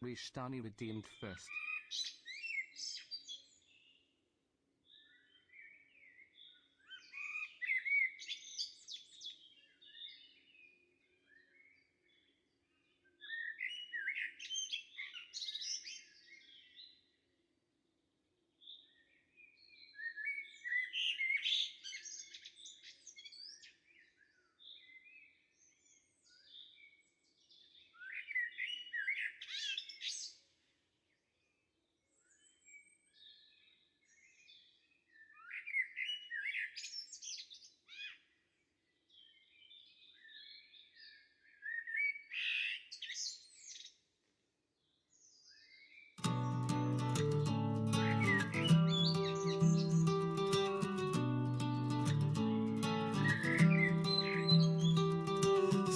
Rishtani redeemed first.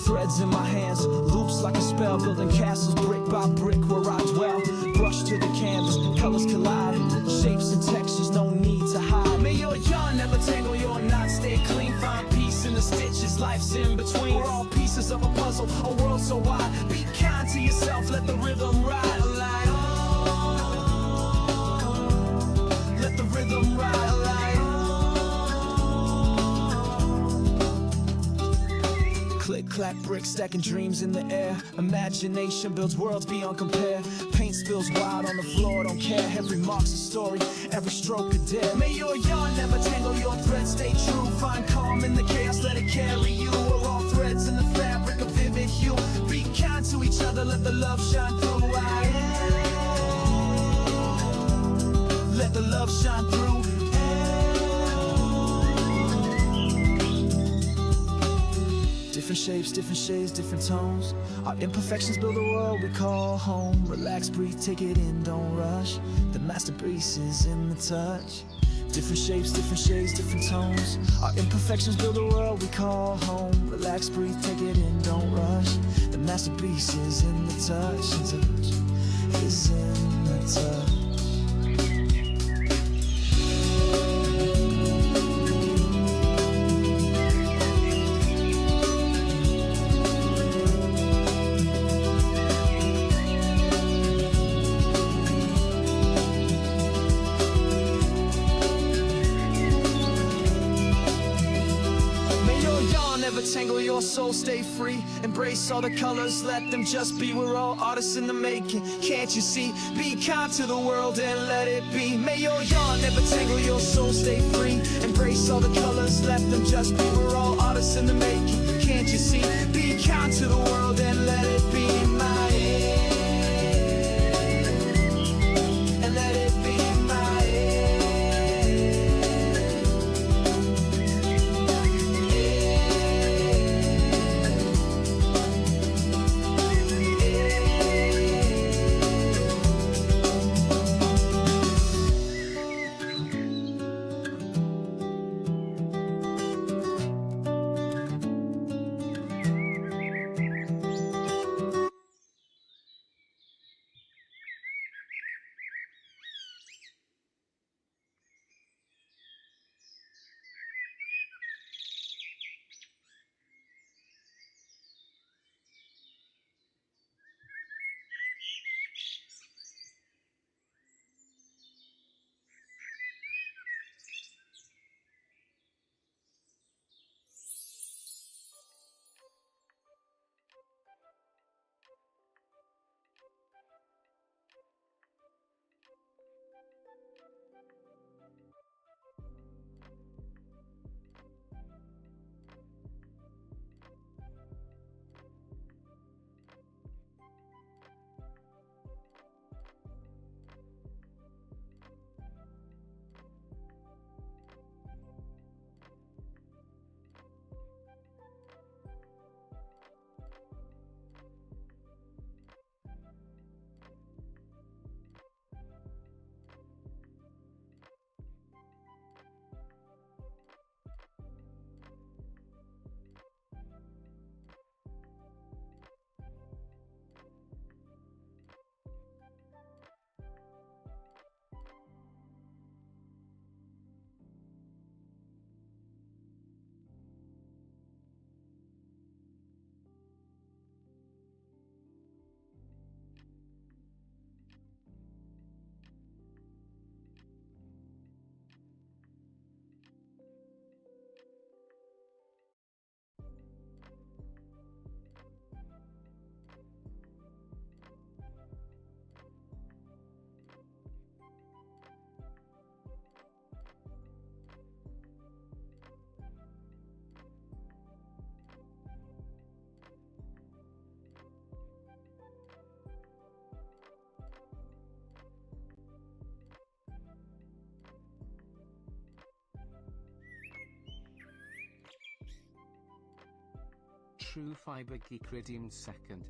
Threads in my hands, loops like a spell, building castles brick by brick where I dwell. Brush to the canvas, colors collide, shapes and textures, no need to hide. May your yarn never tangle your knots, stay clean, find peace in the stitches, life's in between. We're all pieces of a puzzle, a world so wide. Be kind to yourself, let the rhythm ride. Like, oh, let the rhythm ride. Like, click, clack, bricks, stacking dreams in the air. Imagination builds worlds beyond compare. Paint spills wild on the floor, don't care. Every mark's a story, every stroke a dare. May your yarn never tangle your thread, stay true. Find calm in the chaos, let it carry you. We're all threads in the fabric of vivid hue. Be kind to each other, let the love shine through. Let the love shine through. Different shapes, different shades, different tones. Our imperfections build a world we call home. Relax, breathe, take it in, don't rush. The masterpiece is in the touch. Different shapes, different shades, different tones. Our imperfections build a world we call home. Relax, breathe, take it in, don't rush. The masterpiece is in the touch. The touch is in the touch. Never tangle your soul, stay free. Embrace all the colors, let them just be. We're all artists in the making, can't you see? Be kind to the world and let it be. May your yarn never tangle your soul, stay free. Embrace all the colors, let them just be. We're all artists in the making, can't you see? Be kind to the world and let it be. My and let it be my True Fiber Geek redeemed second.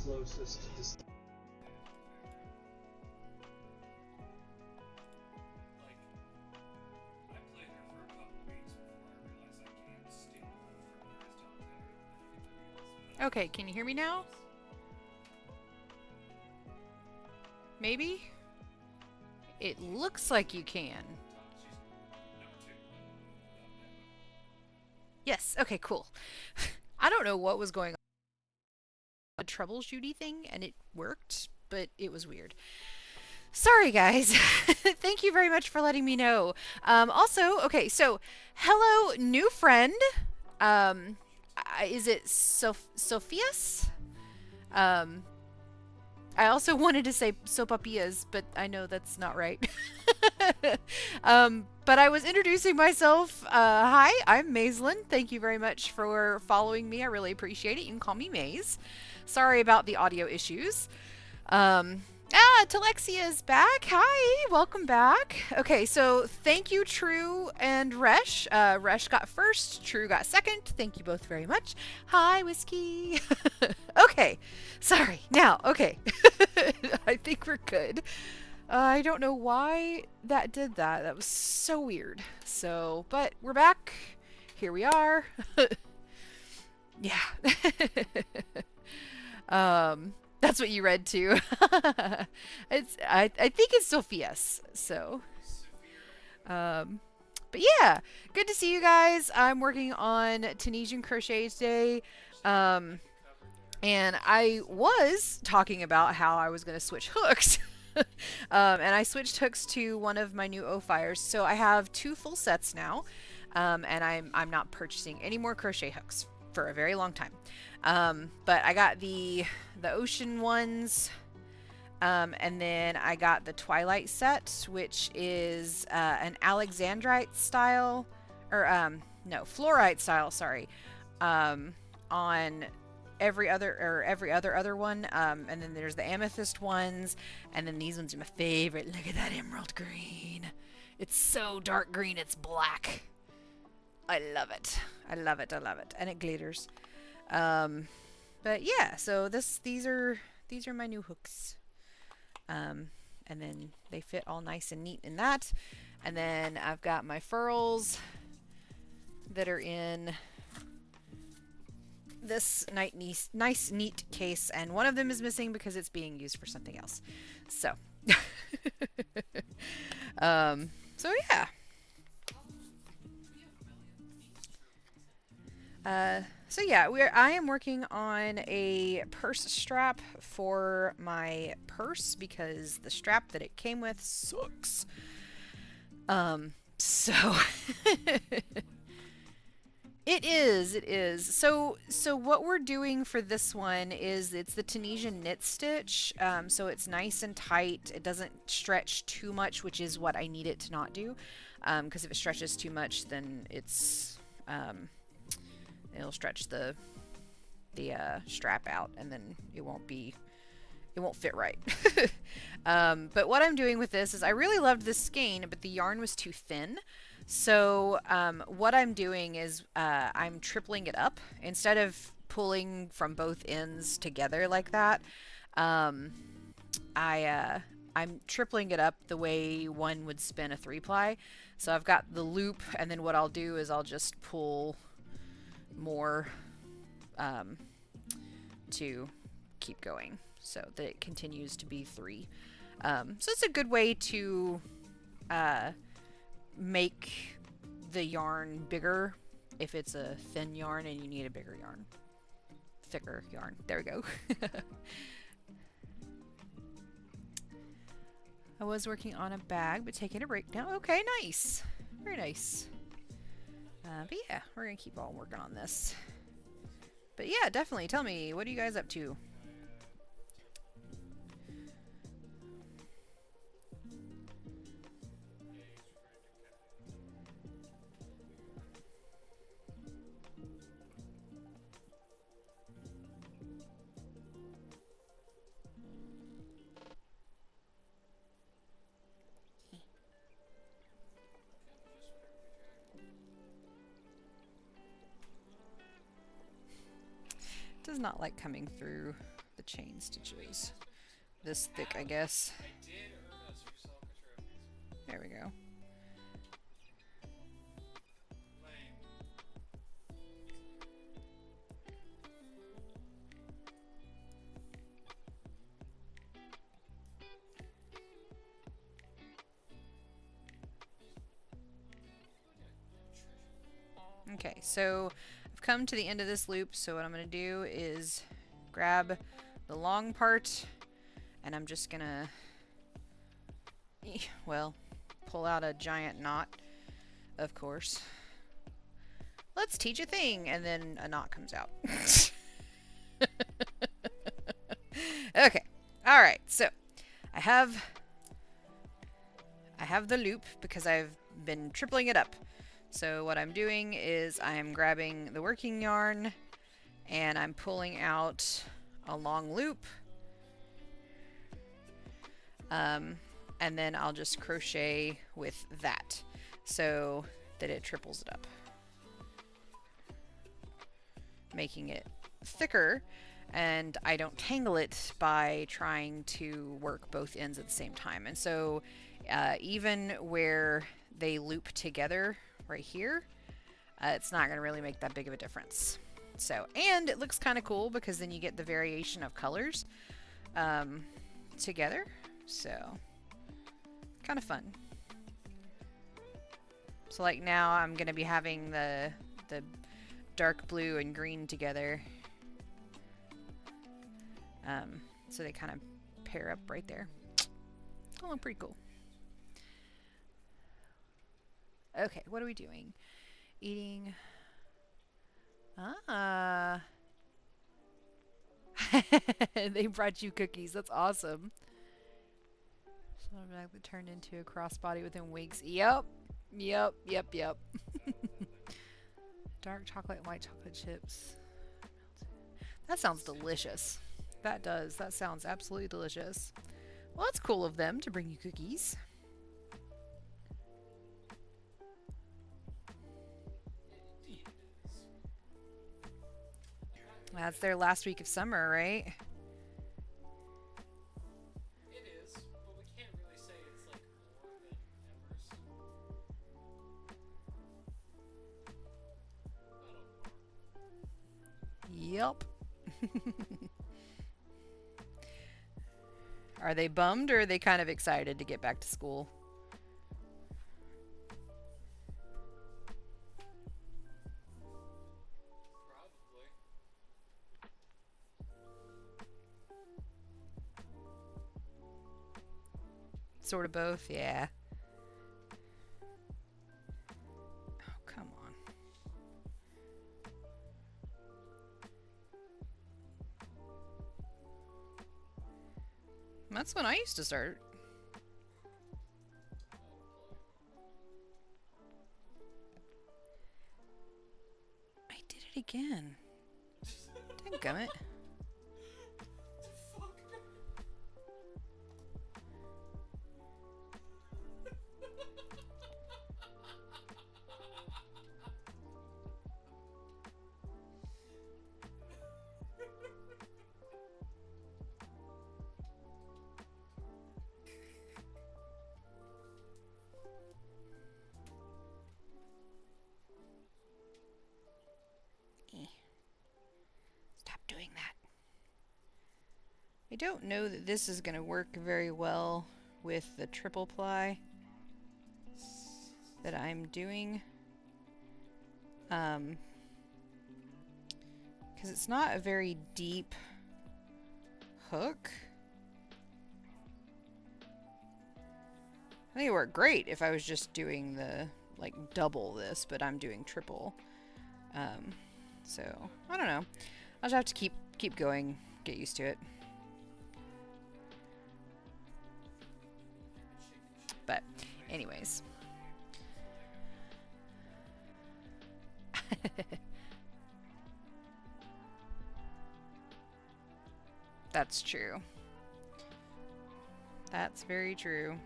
closest to Okay, can you hear me now? Maybe? It looks like you can. Yes, okay, cool. I don't know what was going on. A troubleshooty thing, and it worked, but it was weird. Sorry, guys. Thank you very much for letting me know. Also, okay, so hello, new friend. Is it Sophia's? I also wanted to say Sopapias, but I know that's not right. But I was introducing myself. Hi, I'm Maislin. Thank you very much for following me. I really appreciate it. You can call me Maze. Sorry about the audio issues. Talexia is back. Hi, welcome back. Okay, so thank you, True and Resh. Resh got first, True got second. Thank you both very much. Hi, Whiskey. Okay, sorry. Now, okay. I think we're good. I don't know why that did that. That was so weird. So, but we're back. Here we are. Yeah. That's what you read too. I think it's Sophia's. So, but yeah, good to see you guys. I'm working on Tunisian crochet today. And I was talking about how I was going to switch hooks. And I switched hooks to one of my new O-Fires. So I have 2 full sets now. And I'm not purchasing any more crochet hooks for a very long time. But I got the ocean ones, and then I got the Twilight set, which is an Alexandrite style, or no, fluorite style, sorry, on every other one, and then there's the amethyst ones, and then these ones are my favorite. Look at that emerald green. It's so dark green, it's black. I love it. I love it. I love it. And it glitters. But yeah, so these are my new hooks. And then they fit all nice and neat in that. And then I've got my furls that are in this nice neat case, and one of them is missing because it's being used for something else. So so yeah. So yeah, I am working on a purse strap for my purse because the strap that it came with sucks. So it is. So what we're doing for this one is it's the Tunisian knit stitch. So it's nice and tight. It doesn't stretch too much, which is what I need it to not do. Because if it stretches too much, then it's it'll stretch the strap out, and then it won't fit right. But what I'm doing with this is I really loved this skein, but the yarn was too thin. So what I'm doing is I'm tripling it up instead of pulling from both ends together like that. I'm tripling it up the way one would spin a 3-ply. So I've got the loop, and then what I'll do is I'll just pull more to keep going so that it continues to be 3. So it's a good way to make the yarn bigger if it's a thin yarn and you need a bigger yarn. Thicker yarn. There we go. I was working on a bag but taking a break now. Okay, nice. Very nice. But yeah, we're gonna keep on working on this. But yeah, definitely tell me, what are you guys up to? Does not like coming through the the chain stitches. This thick, I guess. There we go. Okay, so I've come to the end of this loop, so what I'm going to do is grab the long part, and I'm just going to, well, pull out a giant knot, of course. Let's teach a thing, and then a knot comes out. Okay, alright, so I have the loop because I've been tripling it up. So what I'm doing is I'm grabbing the working yarn and I'm pulling out a long loop, and then I'll just crochet with that so that it triples it up, making it thicker, and I don't tangle it by trying to work both ends at the same time. And so even where they loop together right here, it's not going to really make that big of a difference. So, and it looks kind of cool because then you get the variation of colors together. So, kind of fun. So like now I'm going to be having the dark blue and green together. So they kind of pair up right there. Oh, pretty cool. Okay, what are we doing? Eating. Ah. They brought you cookies. That's awesome. So automatically turned into a crossbody within weeks. Yep. Yep. Yep. Yep. Dark chocolate and white chocolate chips. That sounds delicious. That does. That sounds absolutely delicious. Well, that's cool of them to bring you cookies. That's their last week of summer, right? It is, but we can't really say it's like more than Embers. Yep. Are they bummed or are they kind of excited to get back to school? Sort of both, yeah. Oh, come on. That's when I used to start. I did it again. Dadgummit. Stop doing that. I don't know that this is going to work very well with the triple ply that I'm doing. Because it's not a very deep hook. I think it would work great if I was just doing the, like, double this, but I'm doing triple. So, I don't know. I'll just have to keep going, get used to it. But, anyways. That's true. That's very true.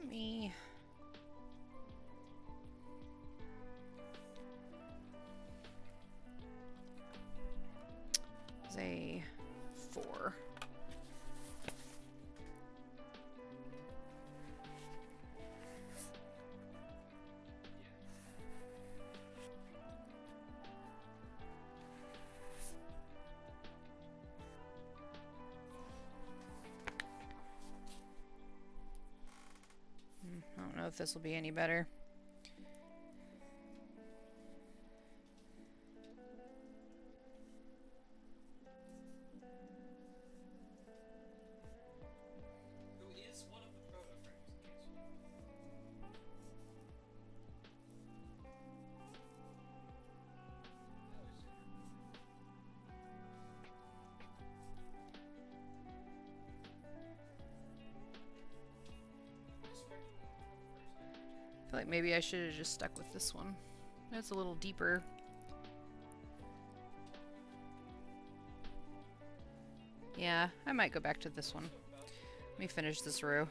Me. Is a 4. I don't know if this will be any better. Who is one of the proto frames, in case you I feel like maybe I should have just stuck with this one. It's a little deeper. Yeah, I might go back to this one. Let me finish this row.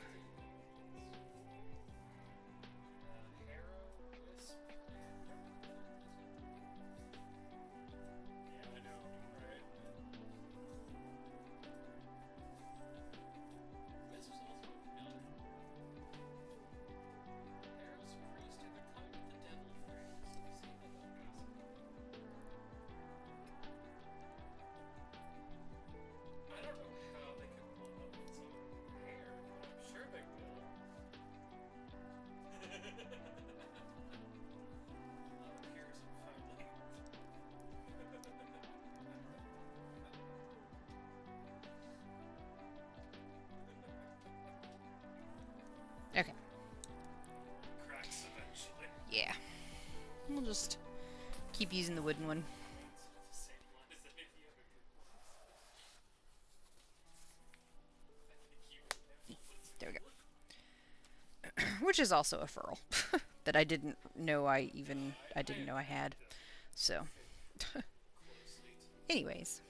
Okay. cracks eventually. Yeah. We'll just keep using the wooden one. The same line as any of the other people. There we go. Which is also a furl that I didn't know I didn't know I had. So, anyways.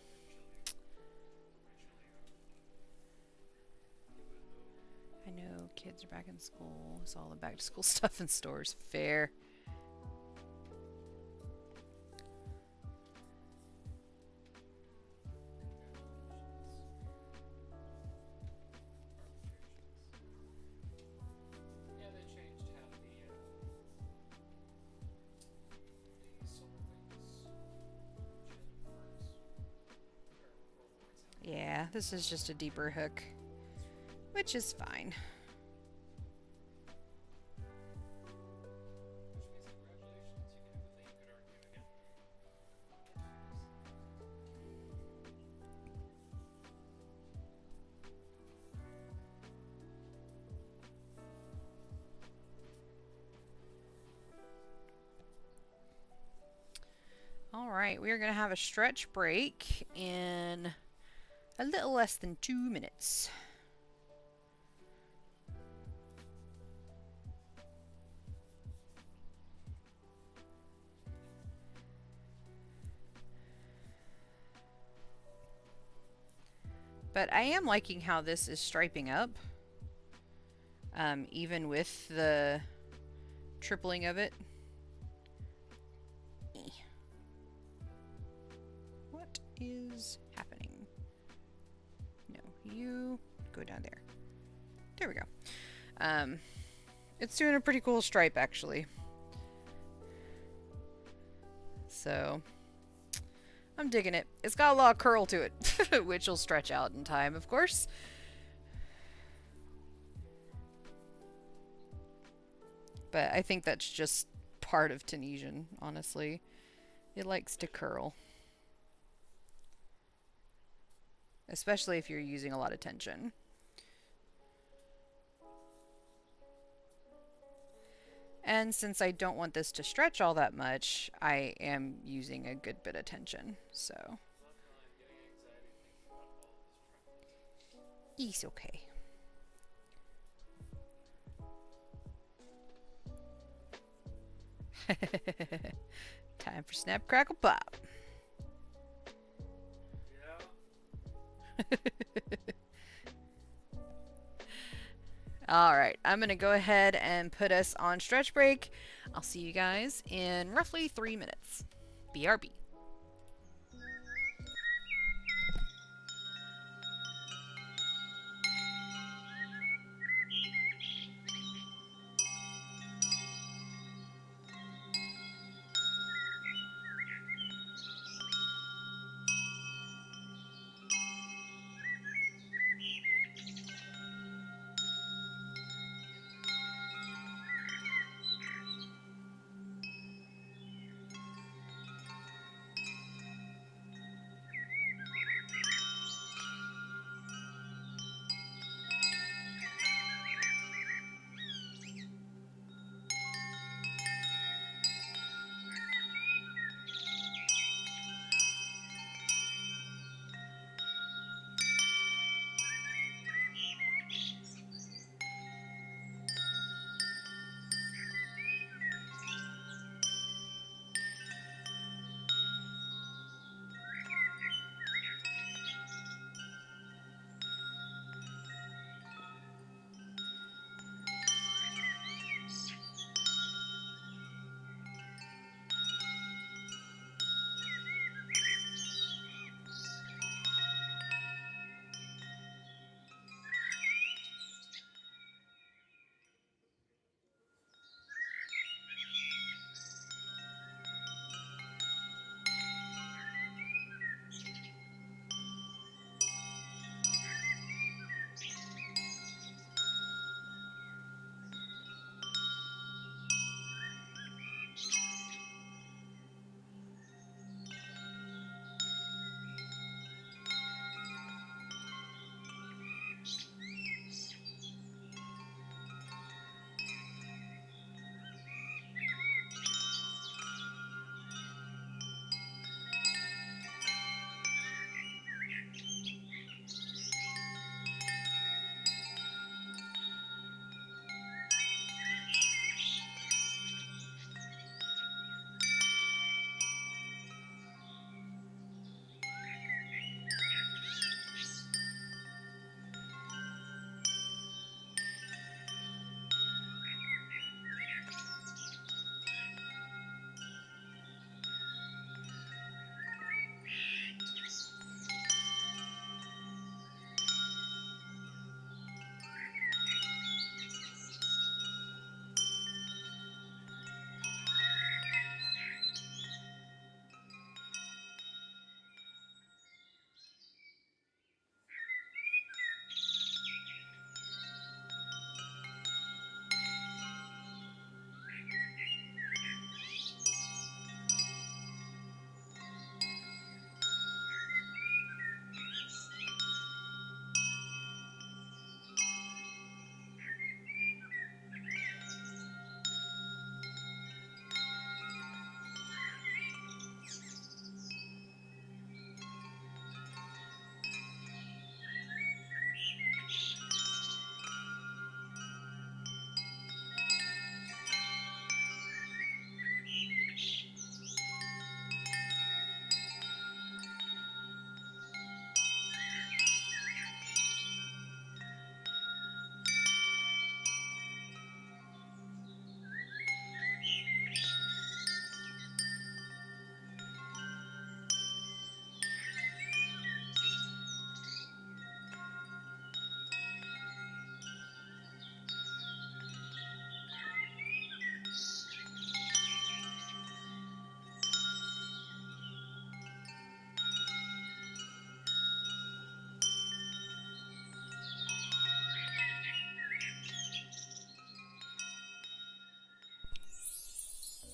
I know kids are back in school. It's all the back to school stuff in stores. Fair. Yeah, they changed how the solar wings works. Yeah, this is just a deeper hook, which is fine. All right, we are going to have a stretch break in a little less than 2 minutes. But I am liking how this is striping up, even with the tripling of it. What is happening? No, you go down there. There we go. It's doing a pretty cool stripe, actually. So, I'm digging it. It's got a lot of curl to it, which will stretch out in time, of course. But I think that's just part of Tunisian, honestly. It likes to curl. Especially if you're using a lot of tension. And since I don't want this to stretch all that much, I am using a good bit of tension. So it's okay. Time for Snap Crackle Pop. Yeah. All right, I'm going to go ahead and put us on stretch break. I'll see you guys in roughly 3 minutes. BRB.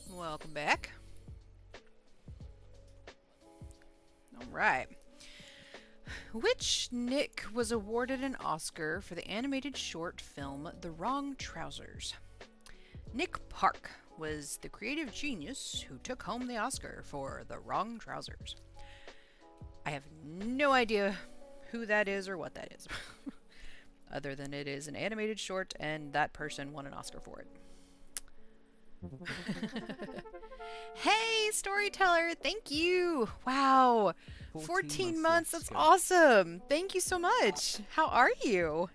Welcome back. All right. Which Nick was awarded an Oscar for the animated short film The Wrong Trousers? Nick Park was the creative genius who took home the Oscar for The Wrong Trousers. I have no idea who that is or what that is, other than it is an animated short and that person won an Oscar for it. Hey, storyteller, thank you. Wow, 14 months, that's awesome. Thank you so much. How are you?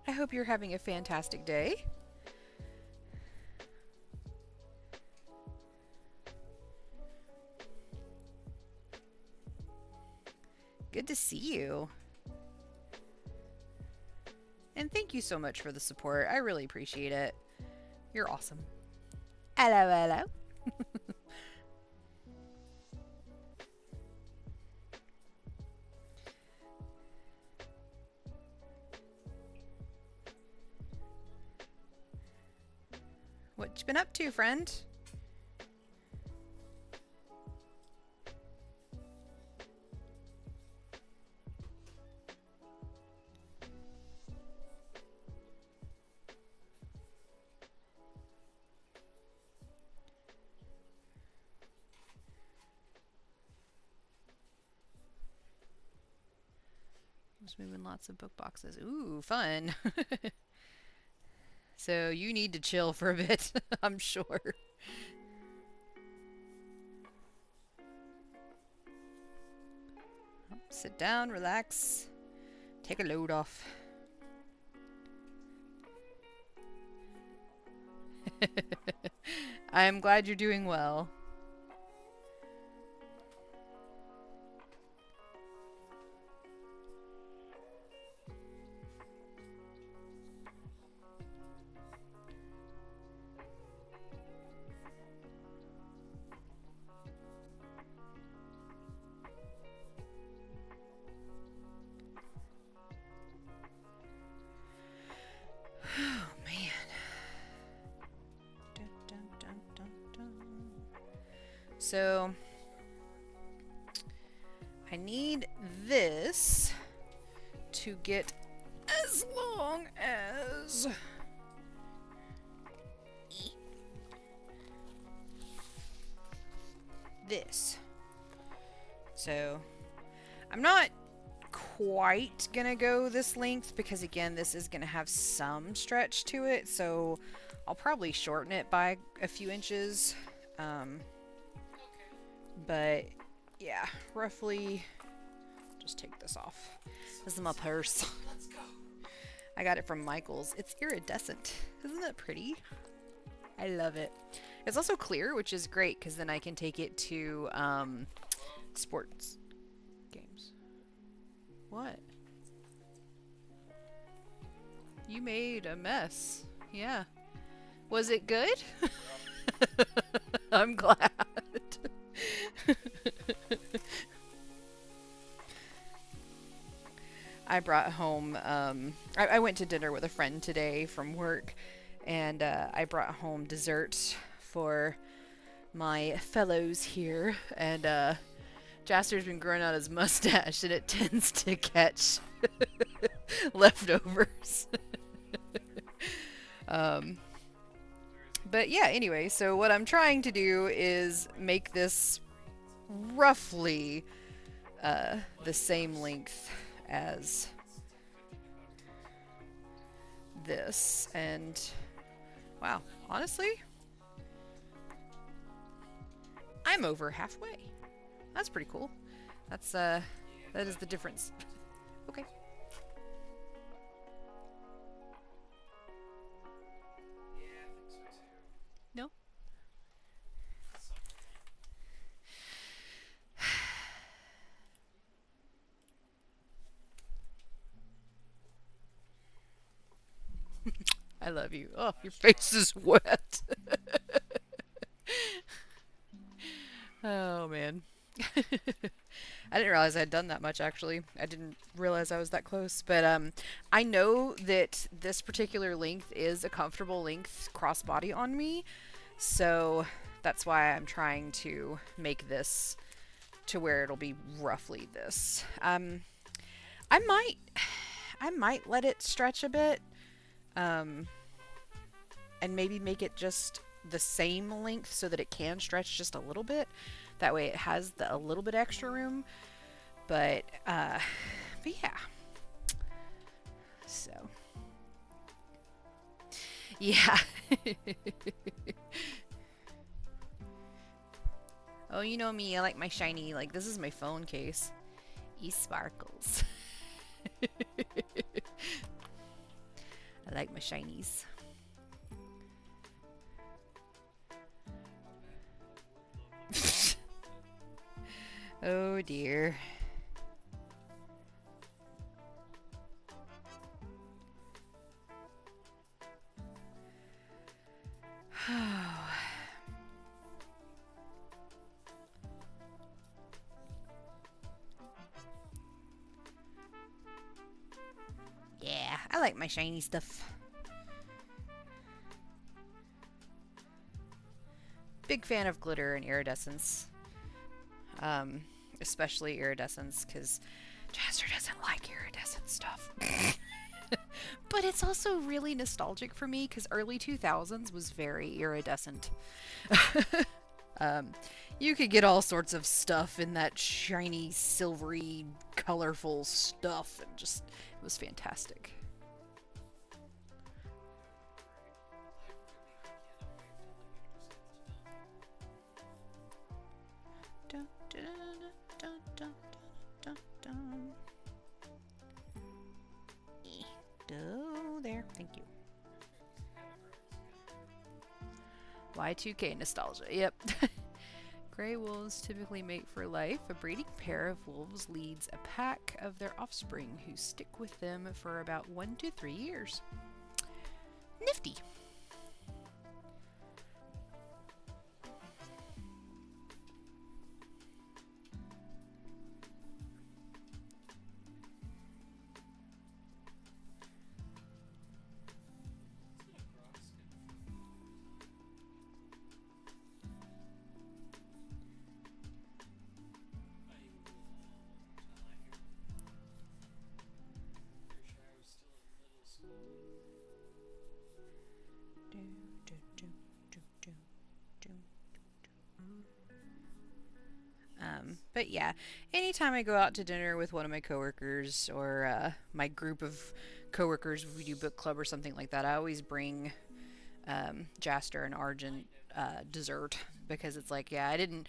I hope you're having a fantastic day. Good to see you. And thank you so much for the support. I really appreciate it. You're awesome. Hello, hello. What you been up to, friend? Just moving lots of book boxes. Ooh, fun. So you need to chill for a bit, I'm sure. Sit down, relax, take a load off. I am glad you're doing well. So I need this to get as long as this. So I'm not quite gonna go this length because again this is gonna have some stretch to it, so I'll probably shorten it by a few inches. But yeah, roughly, just take this off. This is my purse. Let's go. I got it from Michael's. It's iridescent. Isn't that pretty? I love it. It's also clear, which is great because then I can take it to sports games. What? You made a mess. Yeah. Was it good? I'm glad. I brought home, I went to dinner with a friend today from work, and I brought home dessert for my fellows here, and Jaster's been growing out his mustache, and it tends to catch leftovers. But yeah, anyway, so what I'm trying to do is make this roughly the same length as this, and wow, honestly, I'm over halfway. That's pretty cool. That's that is the difference. Okay. Yeah, I think so too. No. I love you. Oh, your face is wet. Oh, man. I didn't realize I had done that much, actually. I didn't realize I was that close. But I know that this particular length is a comfortable length crossbody on me. So that's why I'm trying to make this to where it'll be roughly this. I might let it stretch a bit. and maybe make it just the same length so that it can stretch just a little bit. That way it has a little bit extra room. But yeah. So yeah. Oh, you know me, I like my shiny, like this is my phone case. Sparkles. I like my shinies. Oh dear. Yeah, I like my shiny stuff. Big fan of glitter and iridescence. Especially iridescence, because Jaster doesn't like iridescent stuff. But it's also really nostalgic for me, because early 2000s was very iridescent. You could get all sorts of stuff in that shiny, silvery, colorful stuff, and just, it was fantastic. Dun, dun, dun, dun, dun, dun, dun. Go there, thank you. Y2K nostalgia, yep. Gray wolves typically mate for life. A breeding pair of wolves leads a pack of their offspring who stick with them for about 1 to 3 years. Nifty. But yeah, anytime I go out to dinner with one of my coworkers or my group of coworkers, if we do book club or something like that, I always bring Jaster and Argent dessert, because it's like, yeah, I didn't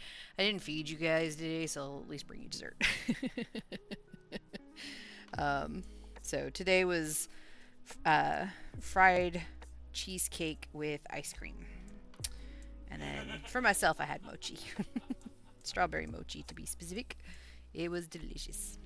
feed you guys today, so I'll at least bring you dessert. So today was fried cheesecake with ice cream, and then for myself I had mochi. Strawberry mochi, to be specific. It was delicious.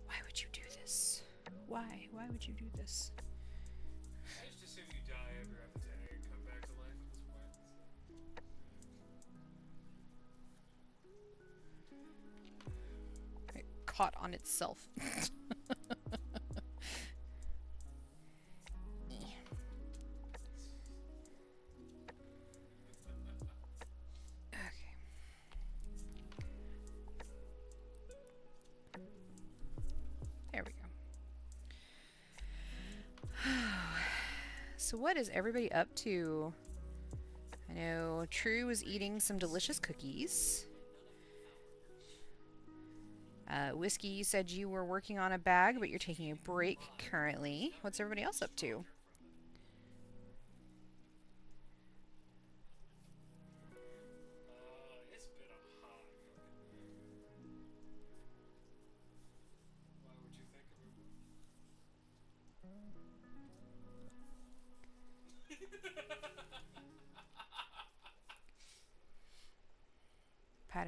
Why would you do this? Why? Why would you do this? I just assume you die every epidemic and come back to life at this point. It caught on itself. There we go. So what is everybody up to? I know True was eating some delicious cookies. Whiskey, you said you were working on a bag, but you're taking a break currently. What's everybody else up to? It's been a hot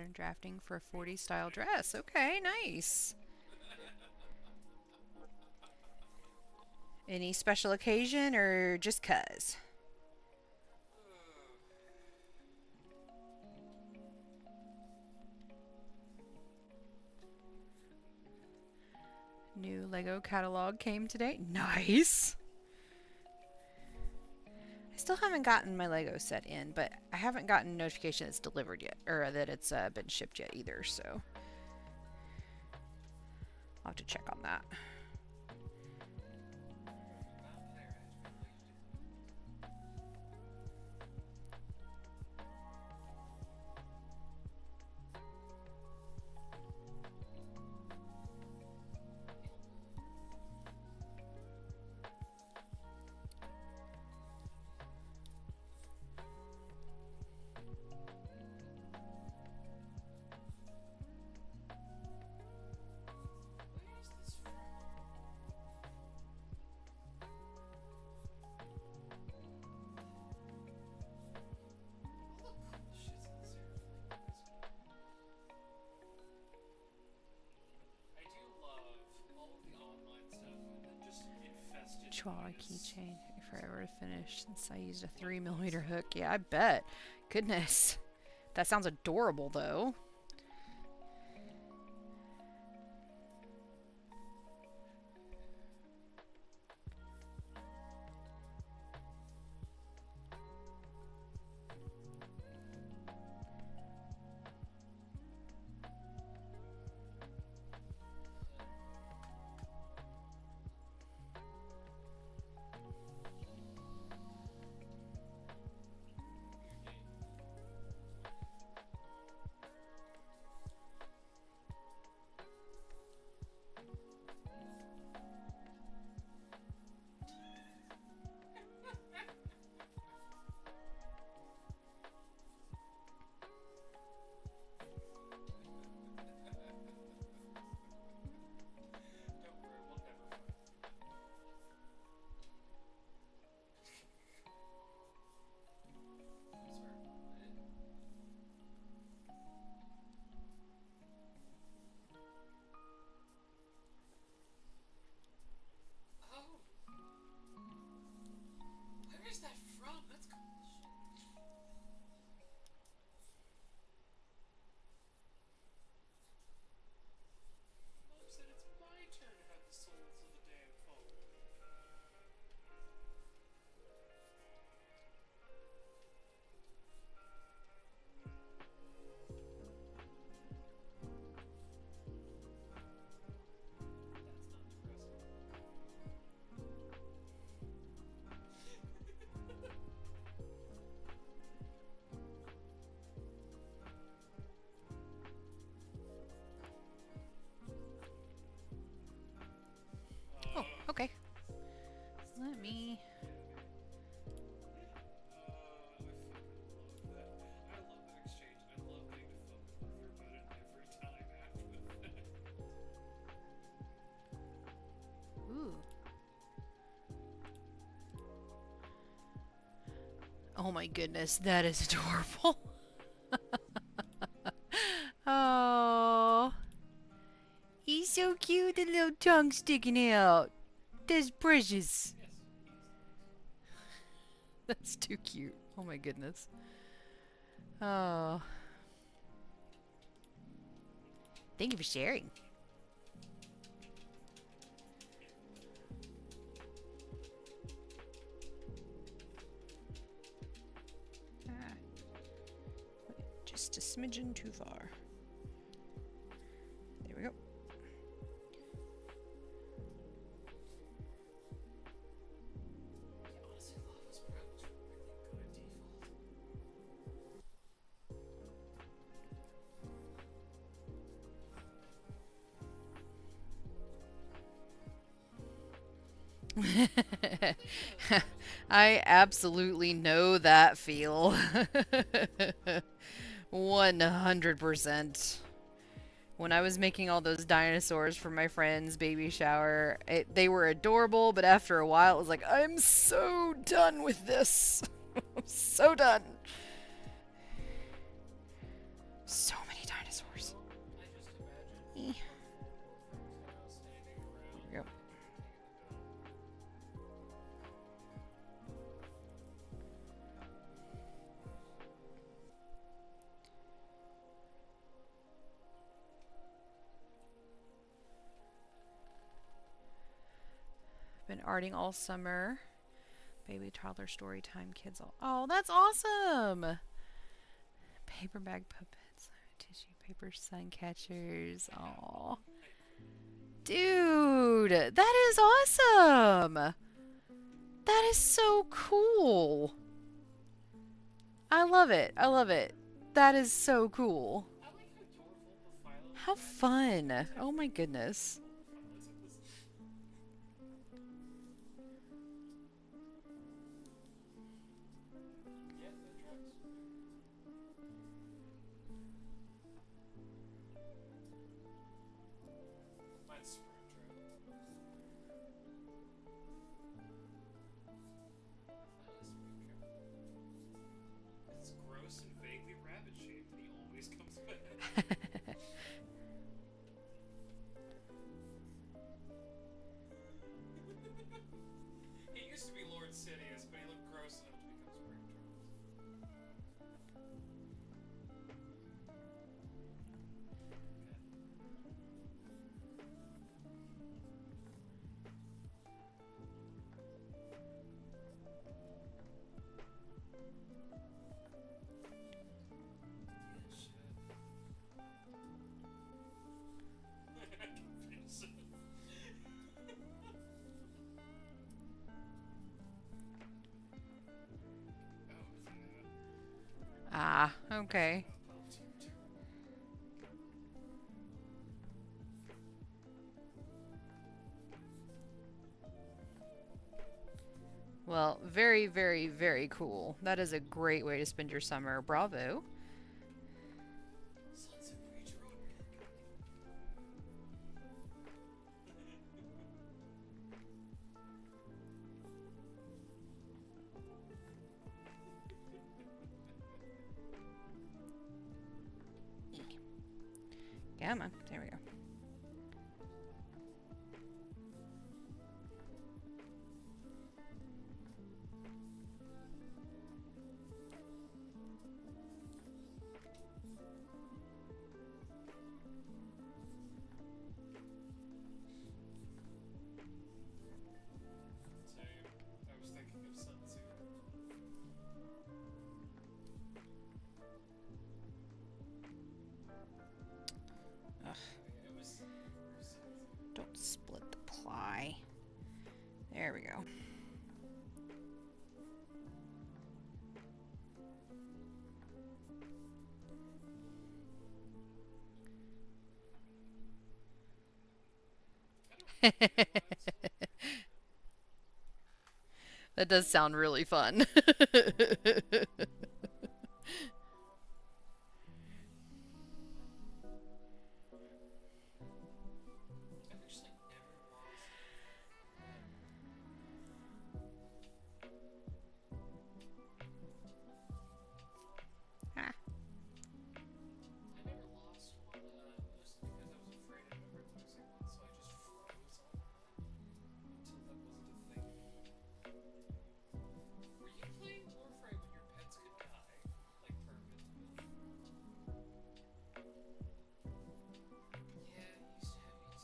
pattern drafting for a 40s style dress. Okay, nice. Any special occasion or just 'cause? New Lego catalog came today. Nice. I still haven't gotten my Lego set in, but I haven't gotten notification it's delivered yet, or that it's been shipped yet either, so I'll have to check on that. Chihuahua keychain. Forever to finish since I used a 3mm hook. Yeah, I bet. Goodness. That sounds adorable though. Oh, okay. Let me... Ooh. Oh my goodness, that is adorable. Oh. He's so cute, the little tongue sticking out. That's precious. That's too cute. Oh my goodness. Oh. Thank you for sharing. Just a smidgen too far. There we go. I absolutely know that feel. 100%. When I was making all those dinosaurs for my friend's baby shower, they were adorable, but after a while it was like, I'm so done with this. I'm so done. So many dinosaurs. dinosaurs. I just imagine Eh. standing around. Yep. Been arting all summer. Baby toddler story time kids all. Oh, that's awesome. Paper bag puppets, tissue paper sun catchers. Oh, dude, that is awesome. That is so cool. I love it. I love it. That is so cool. I like how adorable the Philo How fun. Oh my goodness. Yeah, that tracks. Mine's Sprint Trail. It's gross and vaguely rabbit shaped, and he always comes back. He used to be Lord Sidious, but he looked gross enough to become Spring Charles. Ah, okay. Well, very, very, very cool. That is a great way to spend your summer. Bravo. Sunset Beach Road. Come on. There we go. Same. I was thinking of Sun Tzu. Ugh. It was Don't split the ply. There we go. That does sound really fun. I've actually never lost. Ah. I never lost one, mostly because I was afraid of never losing one, so I just froze on one until that wasn't a thing. Were you playing Warframe when your pets could die? Like permanently? Yeah, you used to use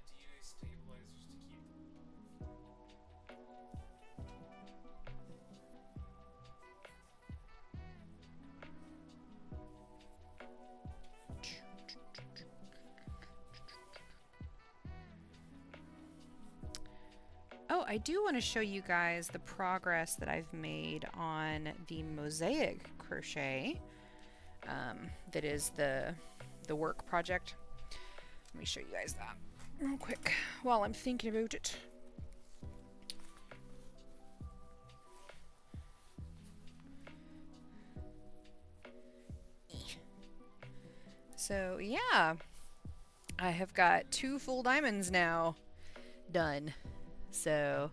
DUA stabilizers to keep them alive. Oh, I do want to show you guys the progress that I've made on the Mosaic Crochet. That is the work project. Let me show you guys that real quick while I'm thinking about it. So yeah, I have got 2 full diamonds now done. So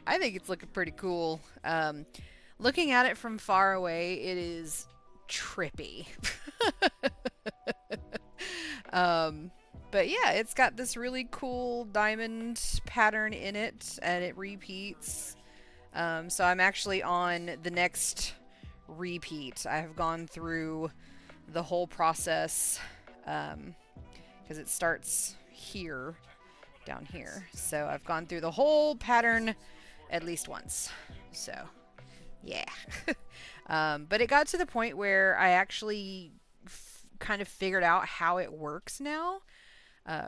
I think it's looking pretty cool. Looking at it from far away, it is trippy. But yeah, it's got this really cool diamond pattern in it, and it repeats. So I'm actually on the next repeat. I have gone through the whole process, because it starts here, down here. So I've gone through the whole pattern at least once. So yeah. But it got to the point where I actually kind of figured out how it works now.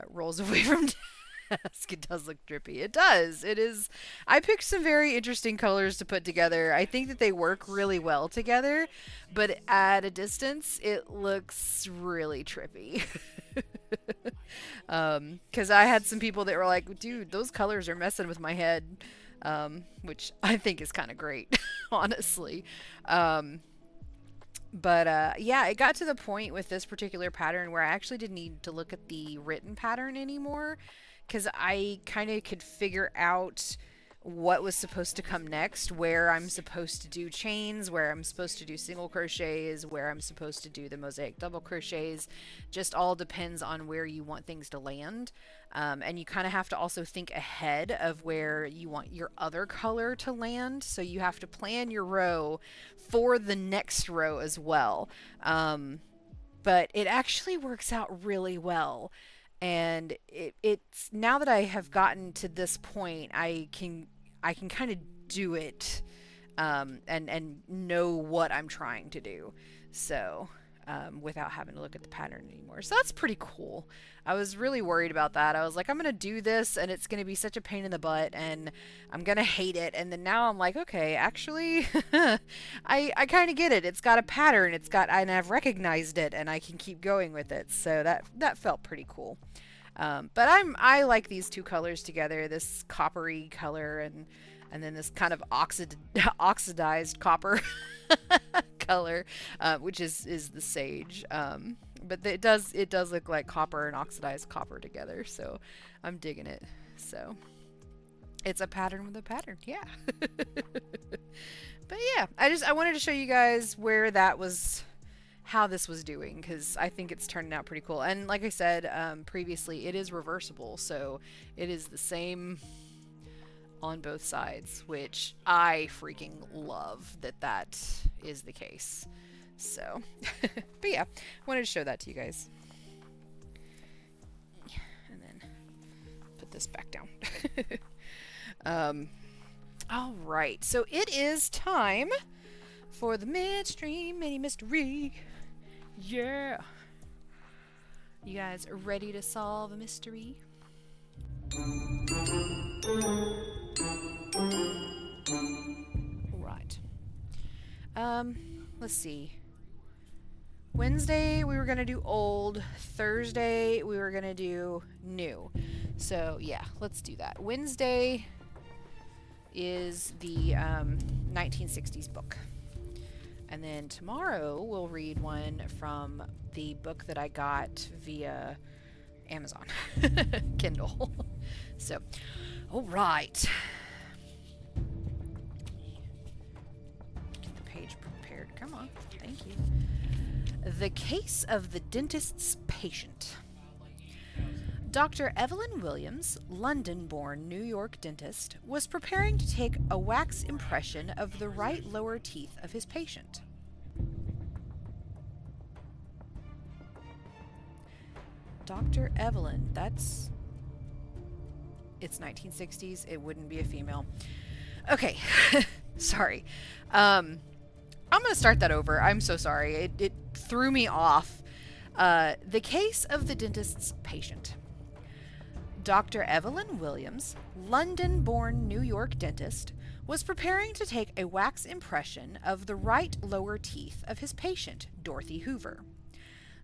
Rolls away from desk. It does look drippy. It does. It is. I picked some very interesting colors to put together. I think that they work really well together, but at a distance, it looks really trippy. Because I had some people that were like, dude, those colors are messing with my head, which I think is kind of great, honestly. But yeah, it got to the point with this particular pattern where I actually didn't need to look at the written pattern anymore, because I kind of could figure out what was supposed to come next, where I'm supposed to do chains, where I'm supposed to do single crochets, where I'm supposed to do the mosaic double crochets. Just all depends on where you want things to land. And you kind of have to also think ahead of where you want your other color to land. So you have to plan your row for the next row as well. But it actually works out really well. And it's now that I have gotten to this point, I can kind of do it, and know what I'm trying to do. So, without having to look at the pattern anymore. So that's pretty cool. I was really worried about that. I was like, I'm going to do this and it's going to be such a pain in the butt and I'm going to hate it. And then now I'm like, okay, actually, I kind of get it. It's got a pattern. And I've recognized it and I can keep going with it. So that felt pretty cool. But I like these two colors together, this coppery color and then this kind of oxidized copper color, which is the sage. But it does look like copper and oxidized copper together, so I'm digging it. So it's a pattern with a pattern, yeah. But yeah, I wanted to show you guys where that was, how this was doing, because I think it's turning out pretty cool. And like I said previously, it is reversible, so it is the same on both sides, which I freaking love that is the case. So, but yeah, wanted to show that to you guys. And then put this back down. All right, so it is time for the midstream mini mystery. Yeah. You guys are ready to solve a mystery? Right. Let's see. Wednesday we were gonna do old. Thursday we were gonna do new. So yeah, let's do that. Wednesday is the 1960s book. And then tomorrow we'll read one from the book that I got via Amazon Kindle. So, all right. Get the page prepared. Come on. Thank you. The Case of the Dentist's Patient. Dr. Evelyn Williams, London-born New York dentist, was preparing to take a wax impression of the right lower teeth of his patient. Dr. Evelyn, it's 1960s, it wouldn't be a female. Okay, sorry. I'm going to start that over. I'm so sorry. It threw me off. The Case of the Dentist's Patient. Dr. Evelyn Williams, London-born New York dentist, was preparing to take a wax impression of the right lower teeth of his patient, Dorothy Hoover.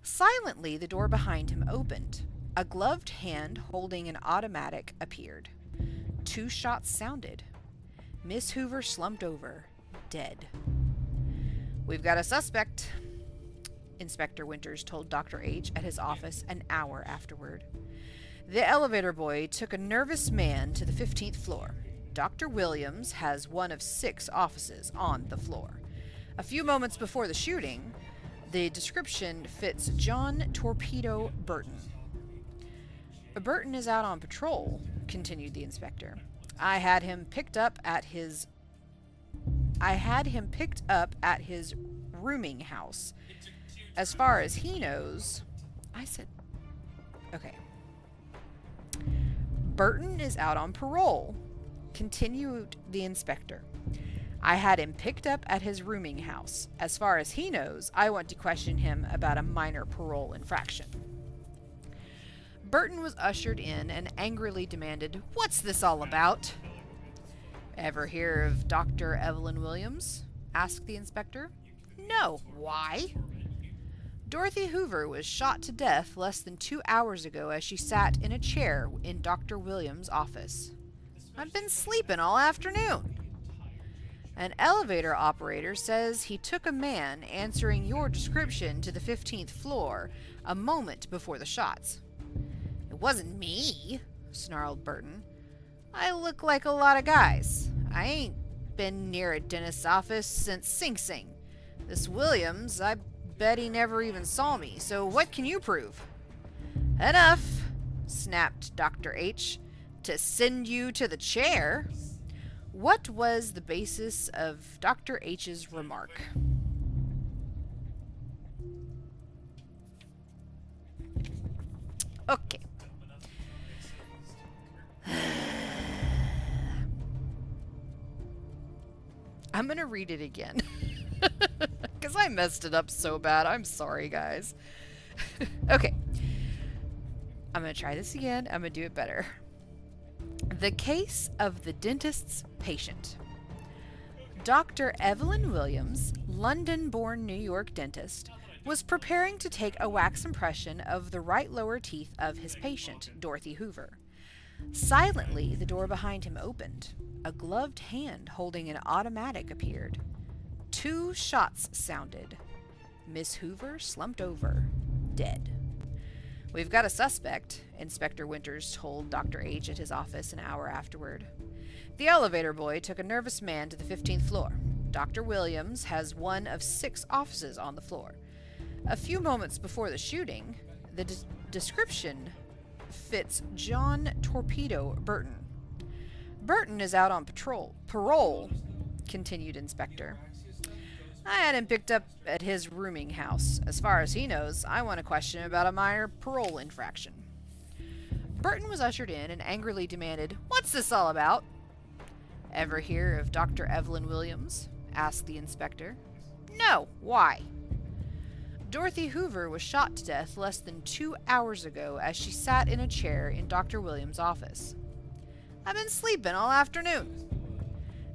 Silently, the door behind him opened. A gloved hand holding an automatic appeared. 2 shots sounded. Miss Hoover slumped over, dead. "We've got a suspect," Inspector Winters told Dr. H at his office an hour afterward. The elevator boy took a nervous man to the 15th floor. Dr. Williams has one of 6 offices on the floor. A few moments before the shooting, The description fits John Torpedo Burton. Burton is out on patrol, continued the inspector. I had him picked up at his rooming house. As far as he knows, okay. Burton is out on parole, continued the inspector. I had him picked up at his rooming house. As far as he knows, I want to question him about a minor parole infraction. Burton was ushered in and angrily demanded, "What's this all about?" "Ever hear of Dr. Evelyn Williams?" asked the inspector. "No. Why?" "Dorothy Hoover was shot to death less than 2 hours ago as she sat in a chair in Dr. Williams' office." "I've been sleeping all afternoon." "An elevator operator says he took a man answering your description to the 15th floor a moment before the shots." "It wasn't me," snarled Burton. "I look like a lot of guys. I ain't been near a dentist's office since Sing Sing. This Williams, I bet he never even saw me, so what can you prove?" "Enough," snapped Dr. H. "To send you to the chair." What was the basis of Dr. H's remark? Okay. I'm going to read it again. Because I messed it up so bad. I'm sorry, guys. Okay. I'm going to try this again. I'm going to do it better. The case of the dentist's patient. Dr. Evelyn Williams, London-born New York dentist, was preparing to take a wax impression of the right lower teeth of his patient, Dorothy Hoover. Silently, the door behind him opened. A gloved hand holding an automatic appeared. 2 shots sounded. Miss Hoover slumped over, dead. "We've got a suspect," Inspector Winters told Dr. H at his office an hour afterward. "The elevator boy took a nervous man to the 15th floor. Dr. Williams has one of 6 offices on the floor. A few moments before the shooting, the description fits John Torpedo Burton. Burton is out on parole, continued Inspector. I had him picked up at his rooming house. As far as he knows, I want to question him about a minor parole infraction." Burton was ushered in and angrily demanded, "What's this all about?" "Ever hear of Dr. Evelyn Williams?" asked the inspector. "No. Why?" "Dorothy Hoover was shot to death less than 2 hours ago as she sat in a chair in Dr. Williams' office." "I've been sleeping all afternoon."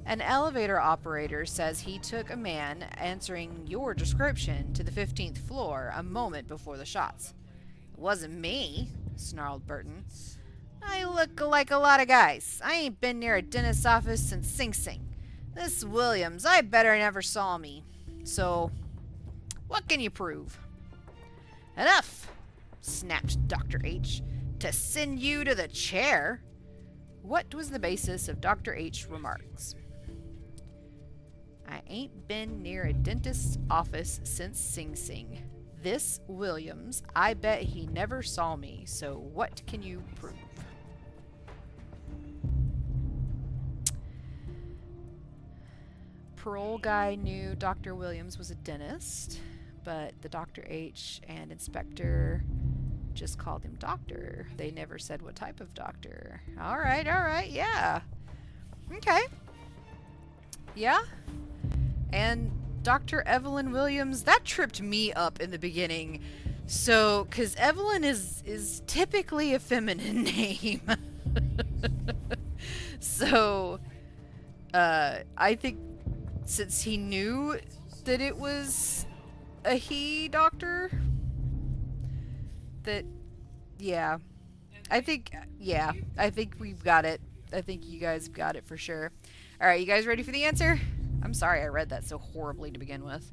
"An elevator operator says he took a man answering your description to the 15th floor a moment before the shots." "It wasn't me," snarled Burton. "I look like a lot of guys. I ain't been near a dentist's office since Sing Sing. This Williams, I better never saw me. So, what can you prove?" "Enough," snapped Dr. H. "To send you to the chair." What was the basis of Dr. H's remarks? "I ain't been near a dentist's office since Sing Sing. This Williams, I bet he never saw me, so what can you prove?" Parole guy knew Dr. Williams was a dentist, but the Dr. H and Inspector just called him doctor. They never said what type of doctor. All right, yeah. Okay. Yeah. And Dr. Evelyn Williams, that tripped me up in the beginning. So, because Evelyn is typically a feminine name. So, I think since he knew that it was a he doctor, that, yeah. I think we've got it. I think you guys got it for sure. All right, you guys ready for the answer? I'm sorry I read that so horribly to begin with.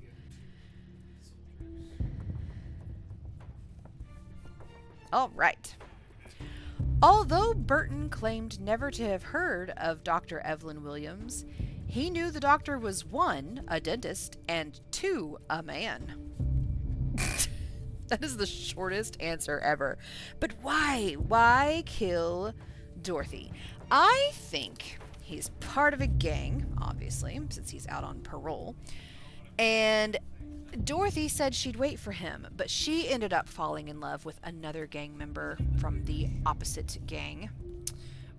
All right. Although Burton claimed never to have heard of Dr. Evelyn Williams, he knew the doctor was 1, a dentist, and 2, a man. That is the shortest answer ever. But why? Why kill Dorothy? I think he's part of a gang, obviously, since he's out on parole. And Dorothy said she'd wait for him, but she ended up falling in love with another gang member from the opposite gang.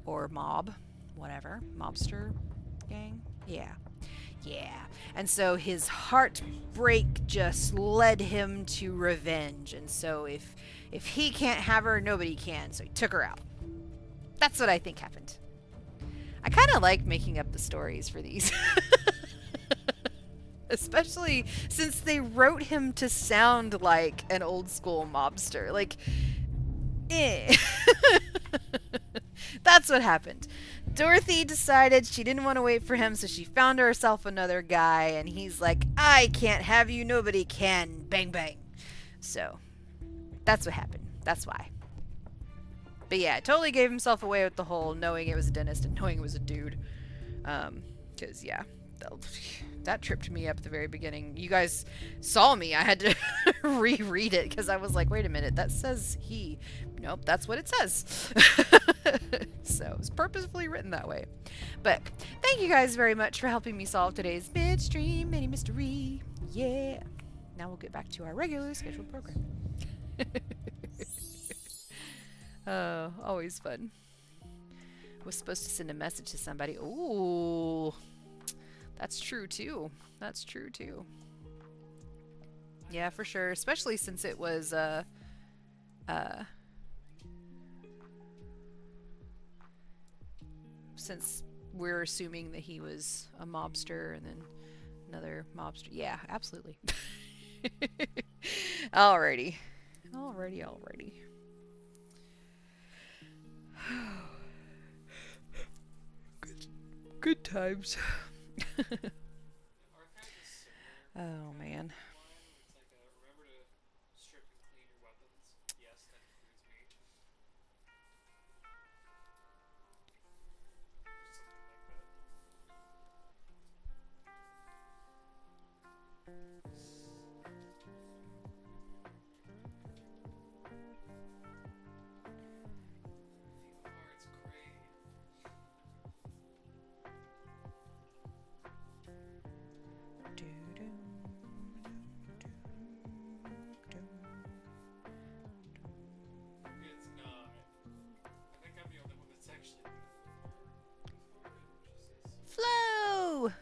Or mob. Whatever. Mobster gang? Yeah. Yeah. And so his heartbreak just led him to revenge. And so if he can't have her, nobody can. So he took her out. That's what I think happened. I kind of like making up the stories for these. Especially since they wrote him to sound like an old school mobster. Like, eh. That's what happened. Dorothy decided she didn't want to wait for him, so she found herself another guy, and he's like, I can't have you, nobody can. Bang, bang. So, that's what happened. That's why. But yeah, totally gave himself away with the whole knowing it was a dentist and knowing it was a dude. Because, yeah, that tripped me up at the very beginning. You guys saw me. I had to reread it because I was like, wait a minute, that says he. Nope, that's what it says. So it was purposefully written that way. But thank you guys very much for helping me solve today's midstream mini mystery. Yeah. Now we'll get back to our regular scheduled program. Oh, always fun. Was supposed to send a message to somebody. Ooh. That's true too. That's true too. Yeah, for sure. Especially since it was since we're assuming that he was a mobster and then another mobster. Yeah, absolutely. Alrighty. Alrighty. Good times. Oh man. It's like, remember to strip and clean your weapons. Yes, that includes me. Or something like that. It's great. It's not. I think I'm the only one that's actually Flo!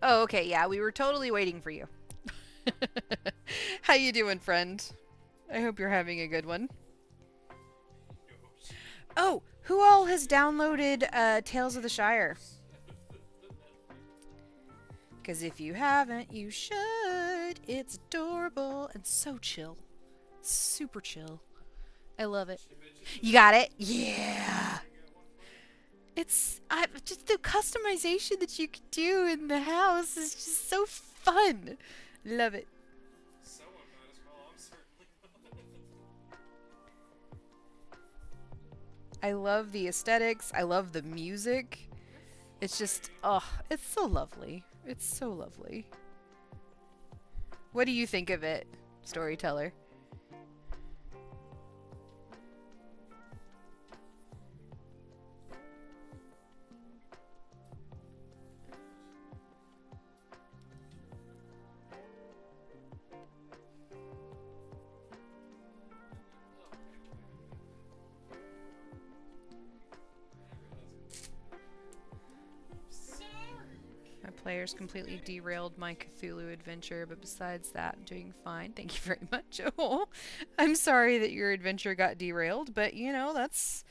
Oh, okay, yeah, we were totally waiting for you. How you doing, friend? I hope you're having a good one. Oh, who all has downloaded Tales of the Shire? Because if you haven't, you should. It's adorable and so chill. Super chill. I love it. You got it? Yeah. It's just the customization that you can do in the house is just so fun. Love it. Someone might as well. I'm certainly not. I love the aesthetics. I love the music. It's just, oh, it's so lovely. It's so lovely. What do you think of it, storyteller? My players completely derailed my Cthulhu adventure, but besides that, I'm doing fine. Thank you very much. Oh, I'm sorry that your adventure got derailed, but you know, that's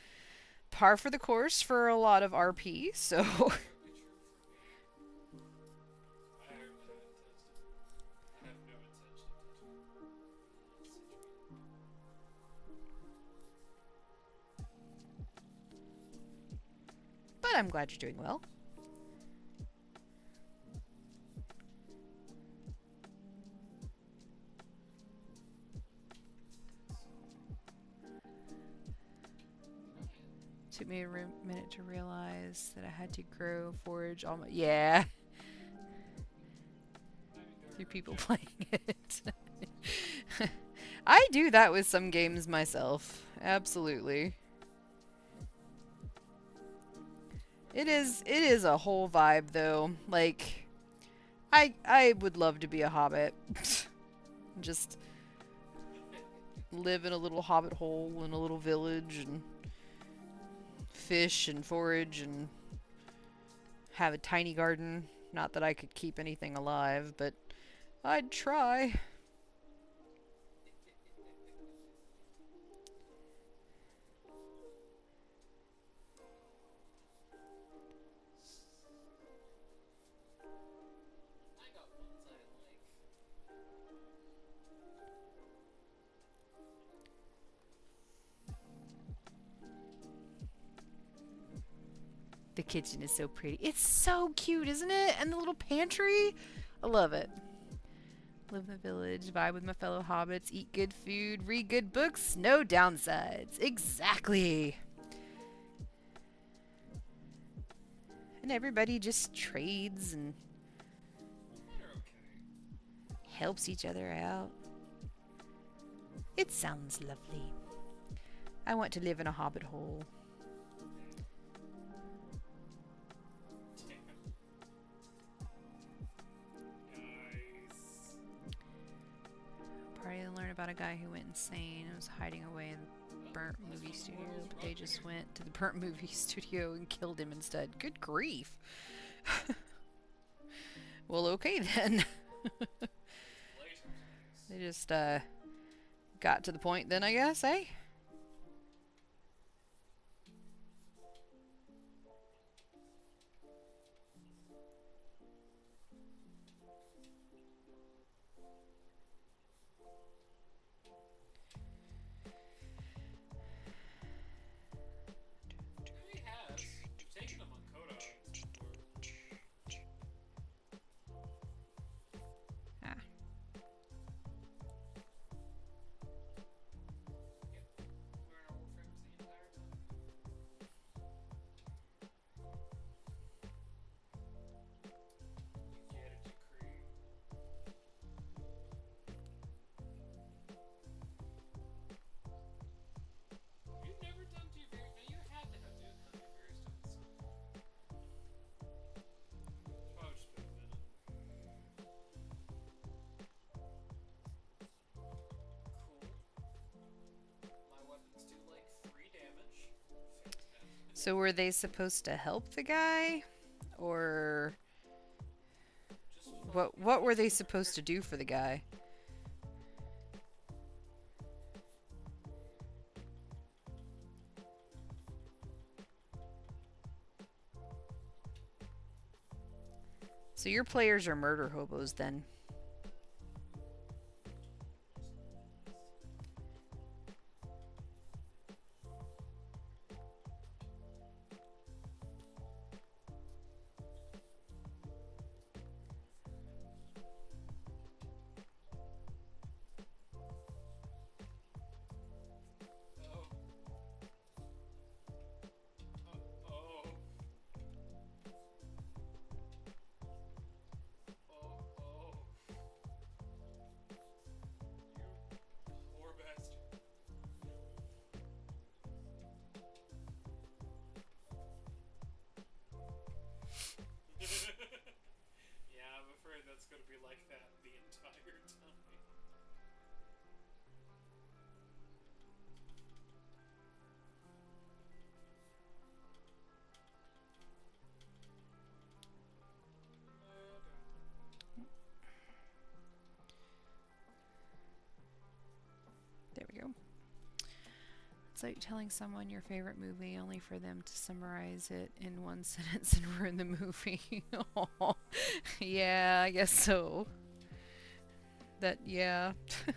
par for the course for a lot of RP, so. I have no intention But I'm glad you're doing well. Took me a minute to realize that I had to grow, forage all my... Yeah. Through people playing it. I do that with some games myself. Absolutely. It is a whole vibe though. Like I would love to be a hobbit. Just live in a little hobbit hole in a little village and fish and forage and have a tiny garden. Not that I could keep anything alive, but I'd try. I got ones I like. The kitchen is so pretty. It's so cute, isn't it? And the little pantry. I love it. Live in the village, vibe with my fellow hobbits, eat good food, read good books, no downsides. Exactly. And everybody just trades and They're okay. helps each other out. It sounds lovely. I want to live in a hobbit hole. Nice. Party to learn about a guy who went insane and was hiding away in the burnt movie studio, but they just went to the burnt movie studio and killed him instead. Good grief. Well, okay then. They just got to the point then, I guess, eh? He has. We've taken him on Koda. Ah. Yep. We're in our warframes the entire time. You get it, decree. You've never done two very. Now you had to have done two very stones. Oh, just been a minute. Cool. My weapons do like 3 damage. Fantastic. So were they supposed to help the guy? Or Just what were they supposed to do for the guy? So your players are murder hobos then. Oh. Oh. Oh. You poor bastard. Yeah, I'm afraid that's gonna be like that the entire time. There we go. It's like telling someone your favorite movie only for them to summarize it in one sentence and ruin the movie. Aw. Yeah, I guess so. Yeah. Yes, it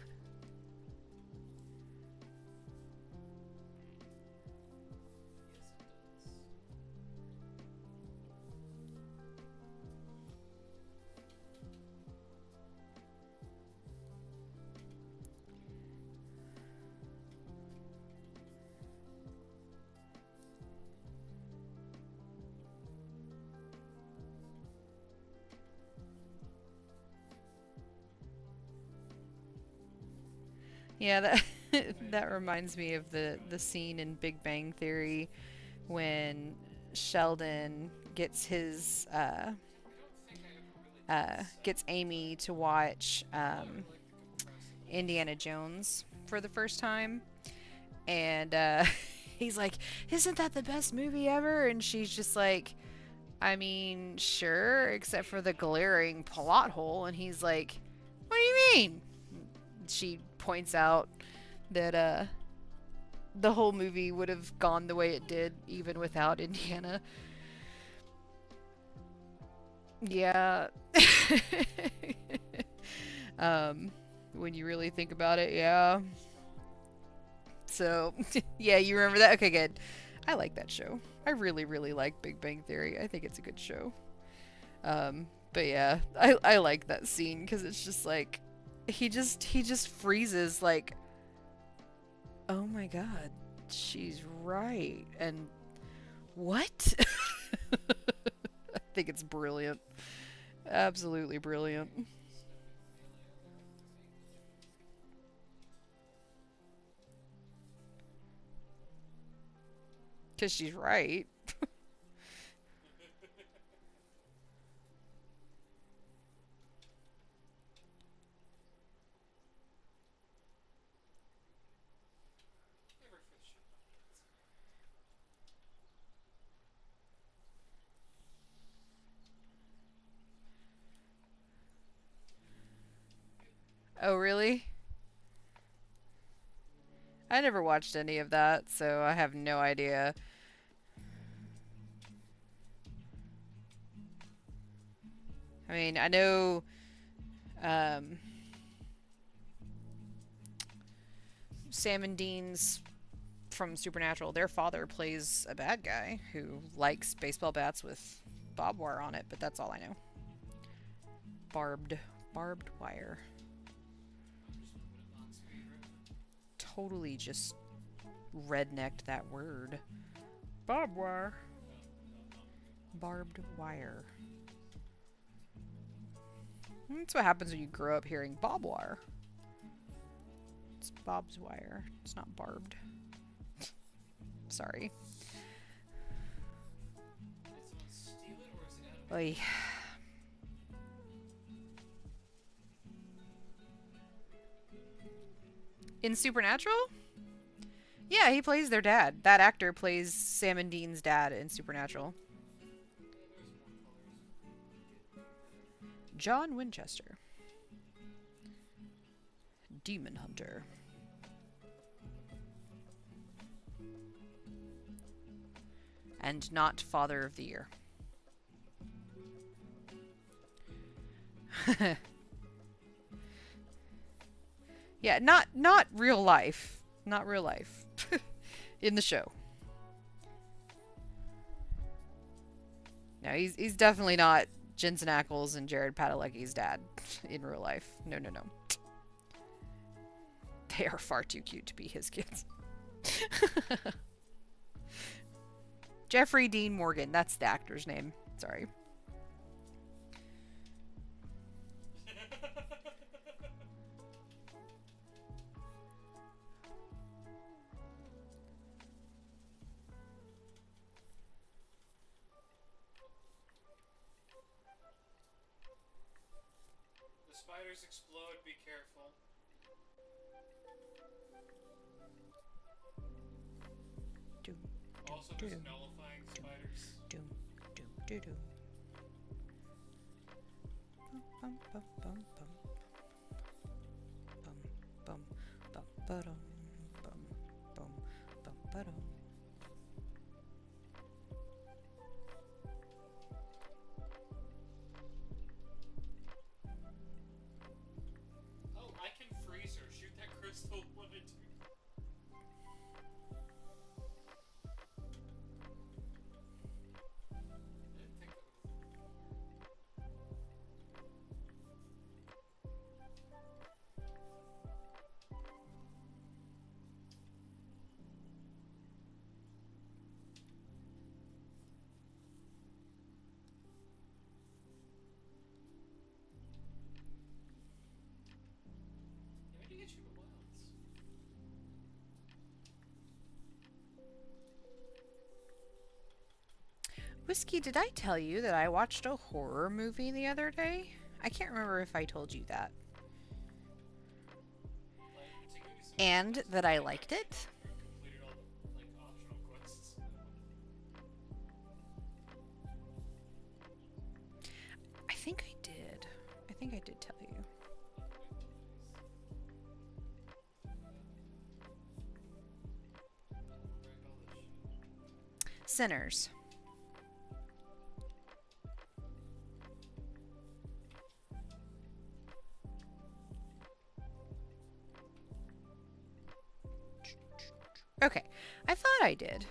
does. Yeah, that that reminds me of the scene in Big Bang Theory when Sheldon gets his gets Amy to watch Indiana Jones for the first time, and he's like, "Isn't that the best movie ever?" And she's just like, "I mean, sure, except for the glaring plot hole." And he's like, "What do you mean?" She points out that the whole movie would have gone the way it did even without Indiana. Yeah. When you really think about it, yeah. So, yeah, you remember that? Okay, good. I like that show. I really, really like Big Bang Theory. I think it's a good show. But yeah, I like that scene because it's just like he just freezes like, oh my god, she's right. And what? I think it's brilliant. Absolutely brilliant. Because she's right. Never fish. Oh, really? I never watched any of that, so I have no idea. I mean, I know um, Sam and Dean's from Supernatural, their father plays a bad guy who likes baseball bats with barbed wire on it, but that's all I know. Barbed wire. Totally just rednecked that word. Barbed wire. Barbed wire. That's what happens when you grow up hearing bob wire. It's bob's wire. It's not barbed. Sorry. Did someone steal it or is it out of Oy. In Supernatural? Yeah, he plays their dad. That actor plays Sam and Dean's dad in Supernatural. John Winchester. Demon Hunter. And not Father of the Year. Yeah, not real life. Not real life. In the show. No, he's definitely not Jensen Ackles and Jared Padalecki's dad in real life. No, no, no. They are far too cute to be his kids. Jeffrey Dean Morgan. That's the actor's name. Sorry. The spiders explode, be careful. Doom, Also, doom, just nullifying spiders. doom, doom, doom, doom. Bum, bum, bum, bum. Bum, bum, bum, ba-dum, bum, bum, bum, ba-dum. Oh, I can freeze her. Shoot that crystal one and two. I didn't think that would. Whiskey, did I tell you that I watched a horror movie the other day? I can't remember if I told you that. And that I liked it. Completed all the like optional quests. I think I did. I think I did tell you. Sinners. Okay, I thought I did.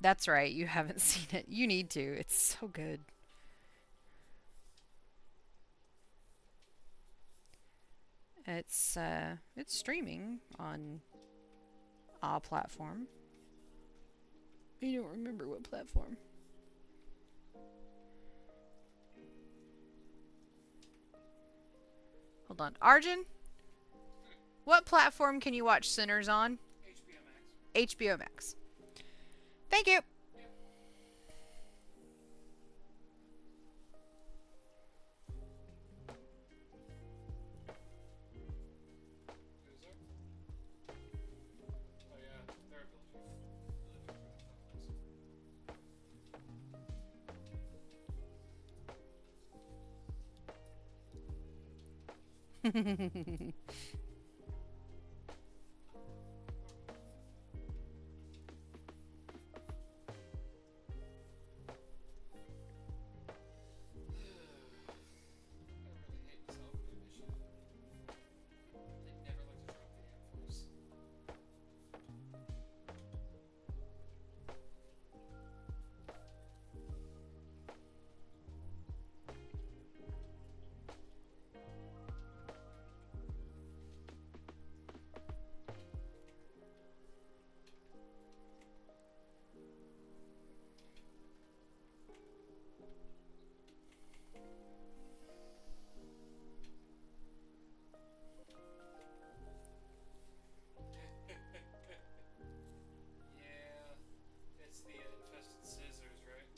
That's right, you haven't seen it. You need to. It's so good. It's streaming on a platform. I don't remember what platform. Hold on. Arjun, what platform can you watch Sinners on? HBO Max. HBO Max. Thank you. Who's there? Oh yeah, their ability I really hate this algorithm issue. They never like to drop the Air Force. Yeah, it's the infested scissors, right?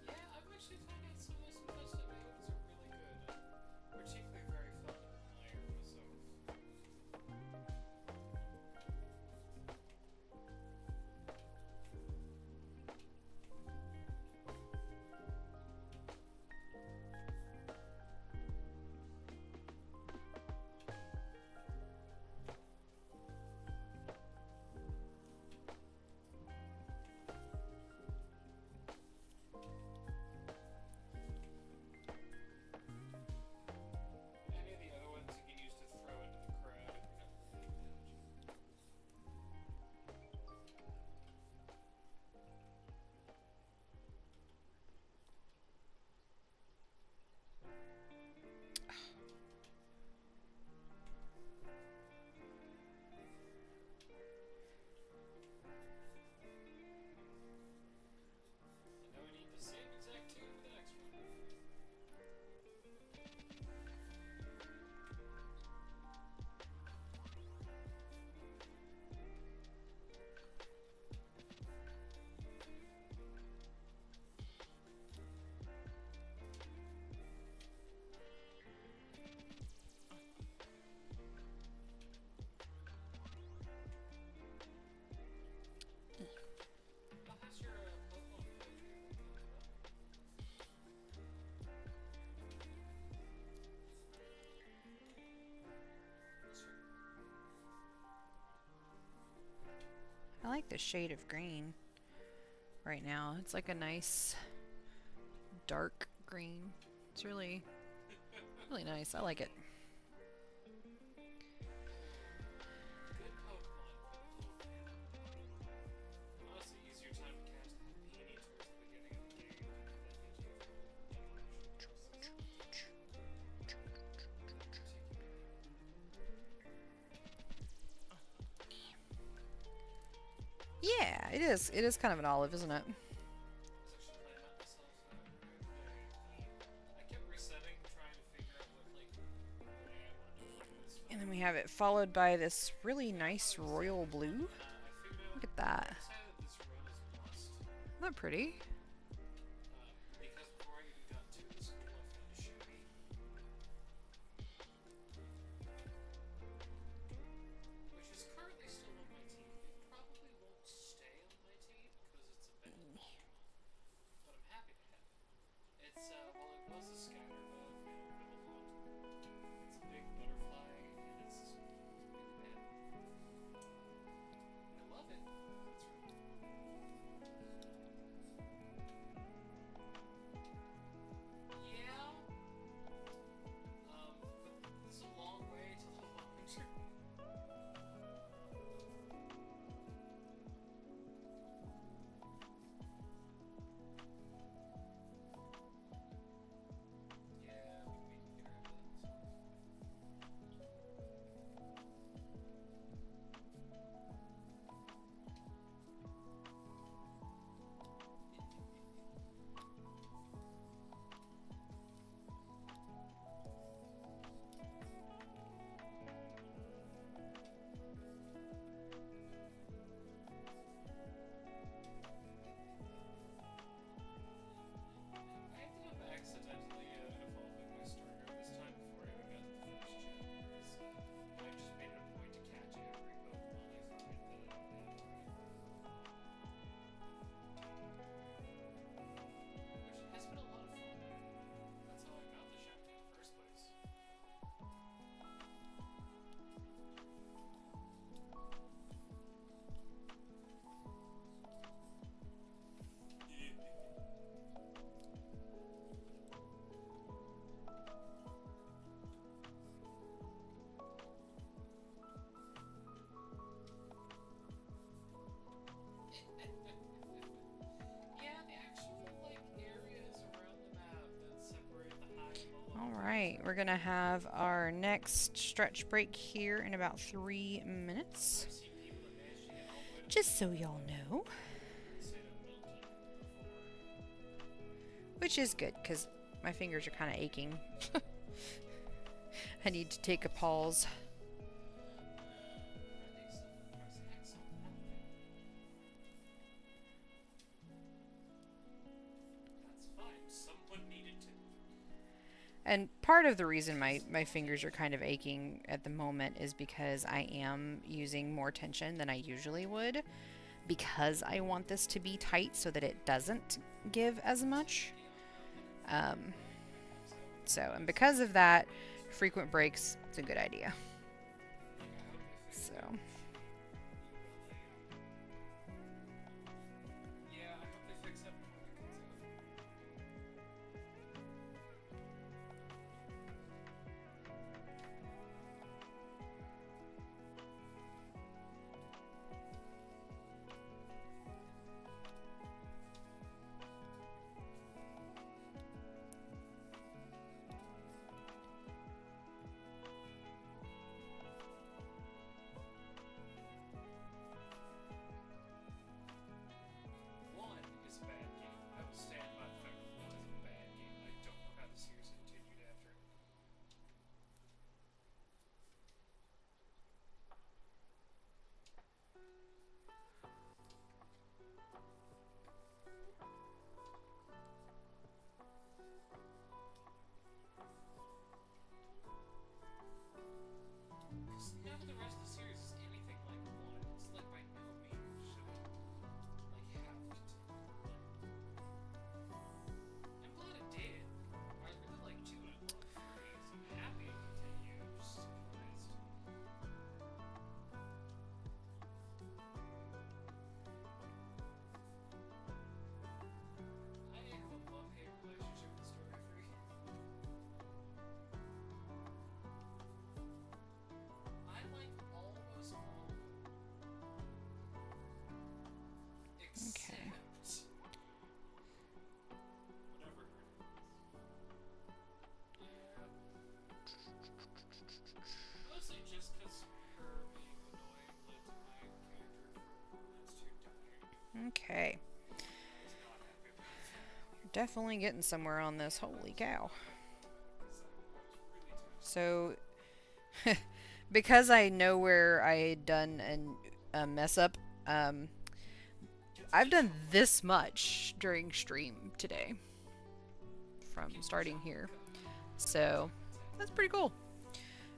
Yeah, I've actually found out some of those infested modes are really good. Particularly very fun to admire myself. Any of the other ones you can use to throw into the crowd if you're not really paying attention. And now we need the same exact two for the next one. Well, how's your Pokemon poetry coming up? I like the shade of green right now. It's like a nice dark green. It's really, really nice. I like it. Good Pokemon for the whole family. Honestly, easier time to catch than Peony towards the beginning of the game than you do for evolution process. it is. It is kind of an olive, isn't it? I was actually playing that myself I kept resetting, trying to figure out what way I wanted to play this. And then we have it followed by this really nice royal blue. Look at that. Decided this road is must. Isn't that pretty? Because before I even got to this cliff and shooting, which is currently still on my team. It probably won't stay on my team because it's a bit long, but I'm happy to have it. It's well, it was a scatter bug and a lot. It's a big butterfly and it's really bad. I love it. It's really yeah. This is a long way to the winter. Yeah, we can get rid of I ended up accidentally evolving my starter this time before I even got to the first gen. I just made it a point to catch every Pokemon I find that I don't have already. Which has been a lot of fun. That's how I got the Shanty in the first place. Yeah, the actual like areas around the map that separate the high and the low. All right, we're gonna have our next stretch break here in about 3 minutes. I've seen people that manage to get all the way to Just so y'all know, the state of Milton before. which is good because my fingers are kind of aching. I need to take a pause. That's fine. Someone needed to. And part of the reason my fingers are kind of aching at the moment is because I am using more tension than I usually would because I want this to be tight so that it doesn't give as much. And because of that, frequent breaks, it's a good idea. So, Yeah, I hope they fix that before it comes out. One is a bad game. I will stand by the fact that one is a bad game. I don't know how the series continued after it. Because none of the rest of the series is anything like one. It's like by no means should it like have continued. I'm glad it did. I really like two and I love three, so I'm happy it continues. I have a love-hate relationship with Story 3. I like almost all of them. Except whatever her name is. Yeah. Mostly just because her being annoying led to my character from Last 2 dying. Okay. We're definitely getting somewhere on this. Holy cow. So, because I know where I had done a mess up, I've done this much during stream today from starting here. So, that's pretty cool.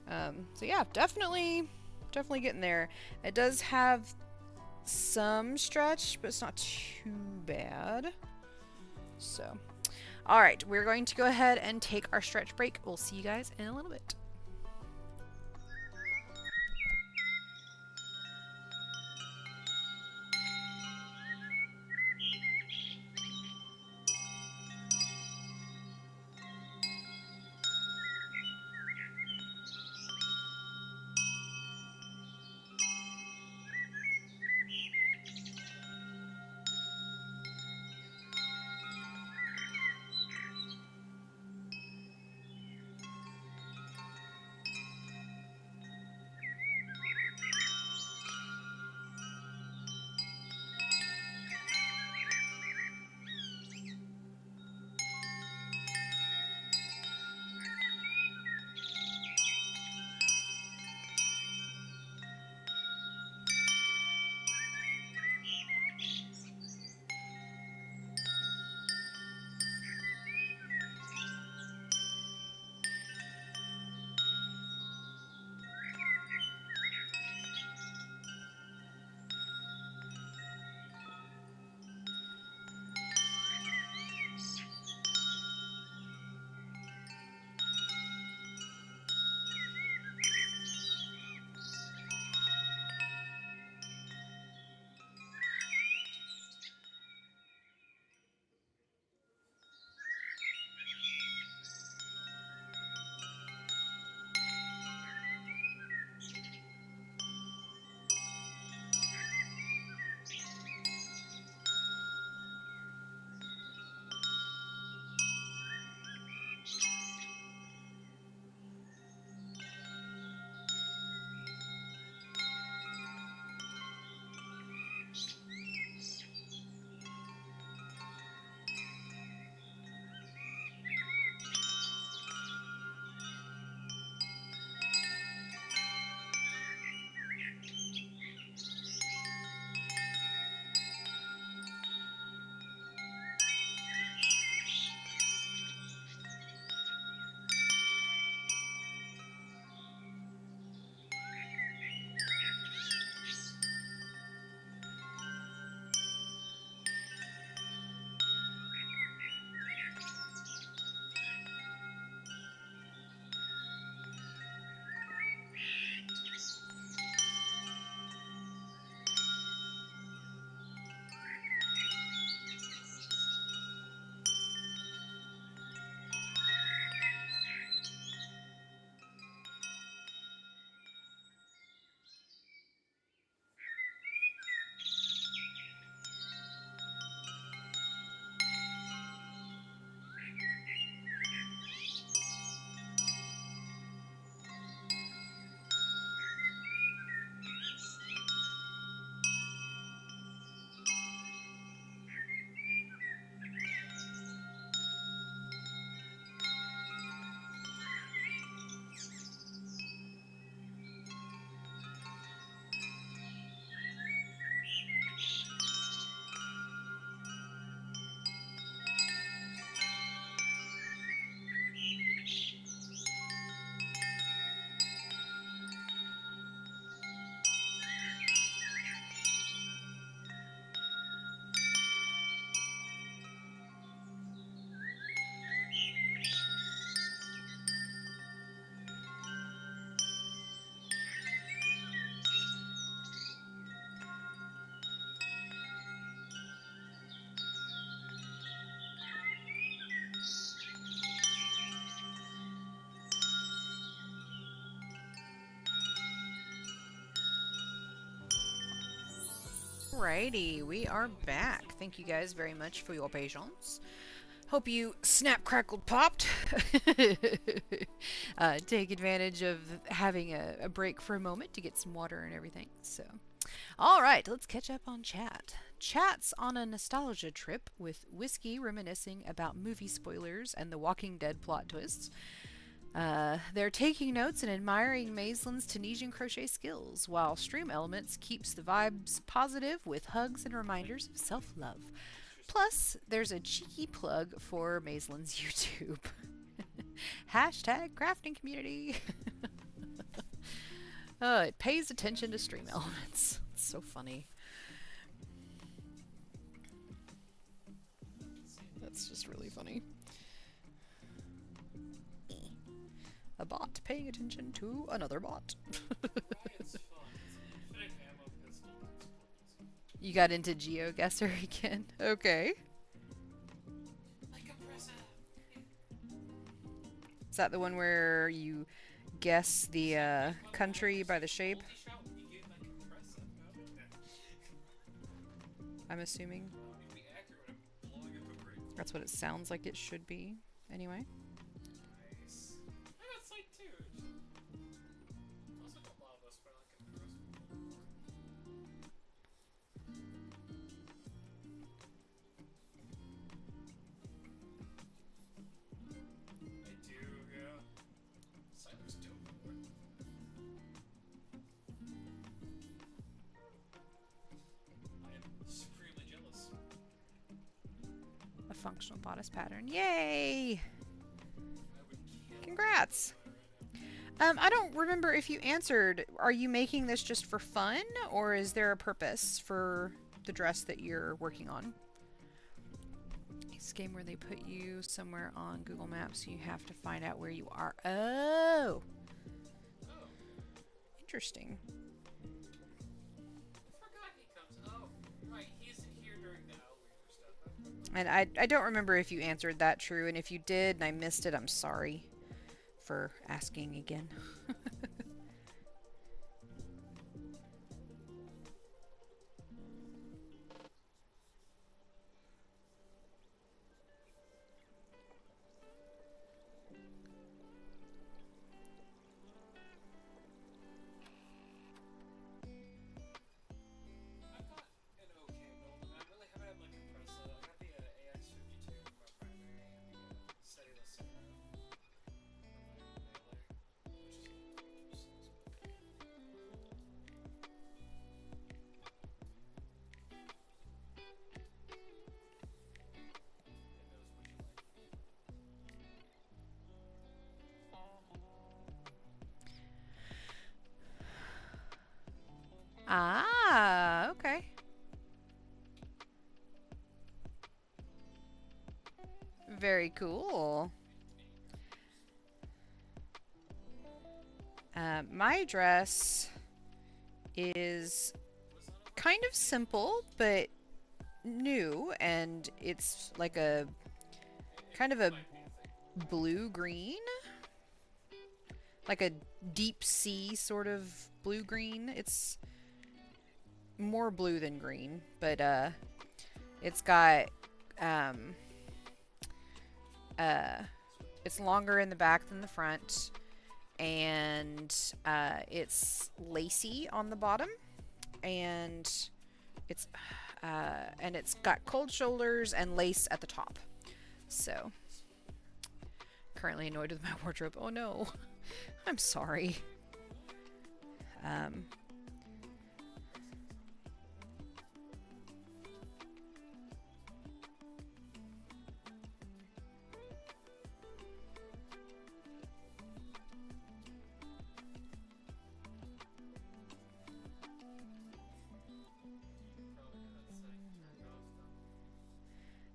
So yeah, definitely getting there. It does have some stretch, but it's not too bad. So, alright, we're going to go ahead and take our stretch break. We'll see you guys in a little bit. Alrighty, we are back. Thank you guys very much for your patience. Hope you snap, crackled, popped. Take advantage of having a break for a moment to get some water and everything. So, All right, let's catch up on chat. Chat's on a nostalgia trip with Whiskey reminiscing about movie spoilers and the Walking Dead plot twists. They're taking notes and admiring Maislin's Tunisian crochet skills, while Stream Elements keeps the vibes positive with hugs and reminders of self-love. Plus, there's a cheeky plug for Maislin's YouTube. Hashtag crafting community. It pays attention to Stream Elements. It's so funny. That's just really funny. A bot paying attention to another bot. You got into GeoGuessr again? Okay. Is that the one where you guess the country by the shape? I'm assuming. That's what it sounds like it should be. Anyway. Functional bodice pattern. Yay! Congrats! I don't remember if you answered. Are you making this just for fun, or is there a purpose for the dress that you're working on? It's a game where they put you somewhere on Google Maps, so you have to find out where you are. Oh! Interesting. And I don't remember if you answered that true, and if you did and I missed it, I'm sorry for asking again. Ah, okay. Very cool. My dress is kind of simple, but new, and it's like a kind of a blue-green, like a deep sea sort of blue-green. It's more blue than green, but it's got it's longer in the back than the front, and it's lacy on the bottom, and it's got cold shoulders and lace at the top. So currently annoyed with my wardrobe. Oh no. I'm sorry.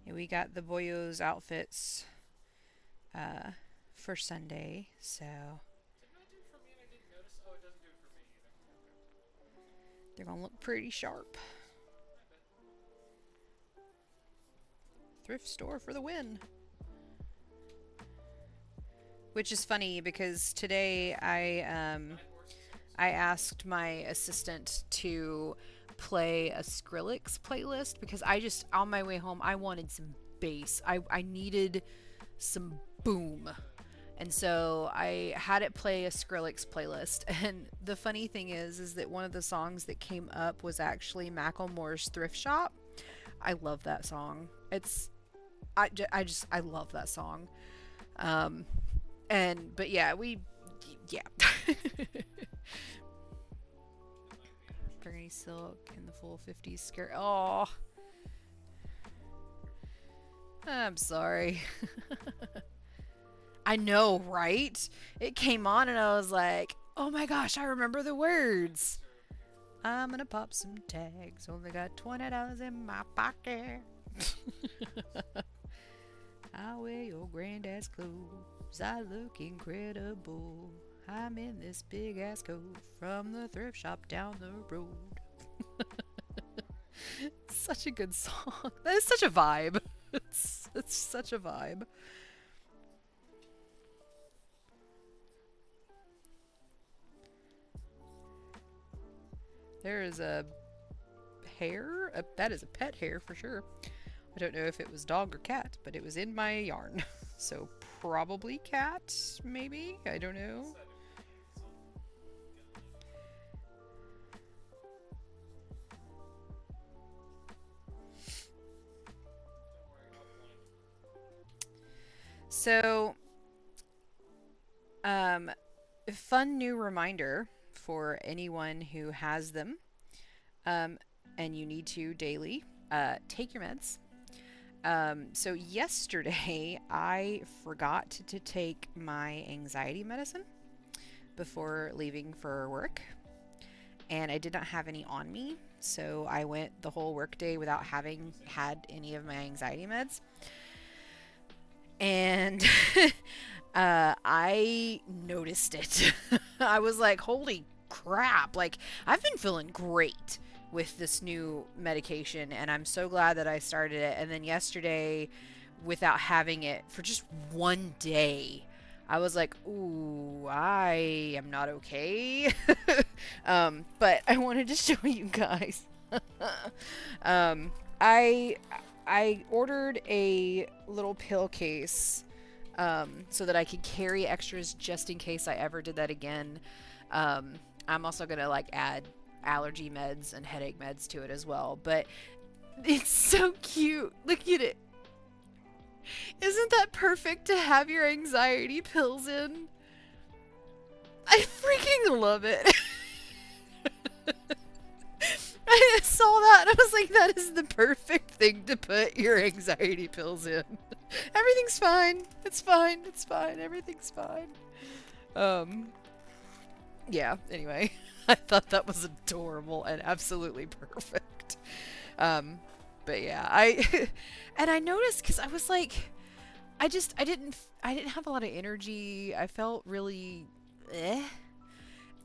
Yeah, we got the boyos outfits for Sunday, so they're gonna look pretty sharp. Thrift store for the win. Which is funny because today I asked my assistant to play a Skrillex playlist because I just, on my way home, I wanted some bass. I needed some boom. And so I had it play a Skrillex playlist. And the funny thing is that one of the songs that came up was actually Macklemore's Thrift Shop. I love that song. I love that song. But yeah, yeah. Burgundy silk in the full 50s skirt. Oh, I'm sorry. I know, right? It came on and I was like, oh my gosh, I remember the words. I'm gonna pop some tags. Only got $20 in my pocket. I wear your granddad's clothes. I look incredible. I'm in this big ass coat from the thrift shop down the road. Such a good song. That is such a vibe. It's such a vibe. There is a hare. That is a pet hare for sure. I don't know if it was dog or cat, but it was in my yarn. So probably cat, maybe? I don't know. So, fun new reminder for anyone who has them, and you need to daily, take your meds. So yesterday I forgot to take my anxiety medicine before leaving for work, and I did not have any on me, so I went the whole work day without having had any of my anxiety meds. And I noticed it. I was like, holy crap. Like, I've been feeling great with this new medication, and I'm so glad that I started it. And then yesterday, without having it for just one day, I was like, ooh, I am not okay. But I wanted to show you guys. I ordered a little pill case so that I could carry extras just in case I ever did that again. I'm also going to like add allergy meds and headache meds to it as well. But it's so cute. Look at it. Isn't that perfect to have your anxiety pills in? I freaking love it. I saw that and I was like, that is the perfect thing to put your anxiety pills in. Everything's fine. It's fine. It's fine. Everything's fine. Yeah, anyway. I thought that was adorable and absolutely perfect. But yeah, and I noticed because I was like, I didn't have a lot of energy. I felt really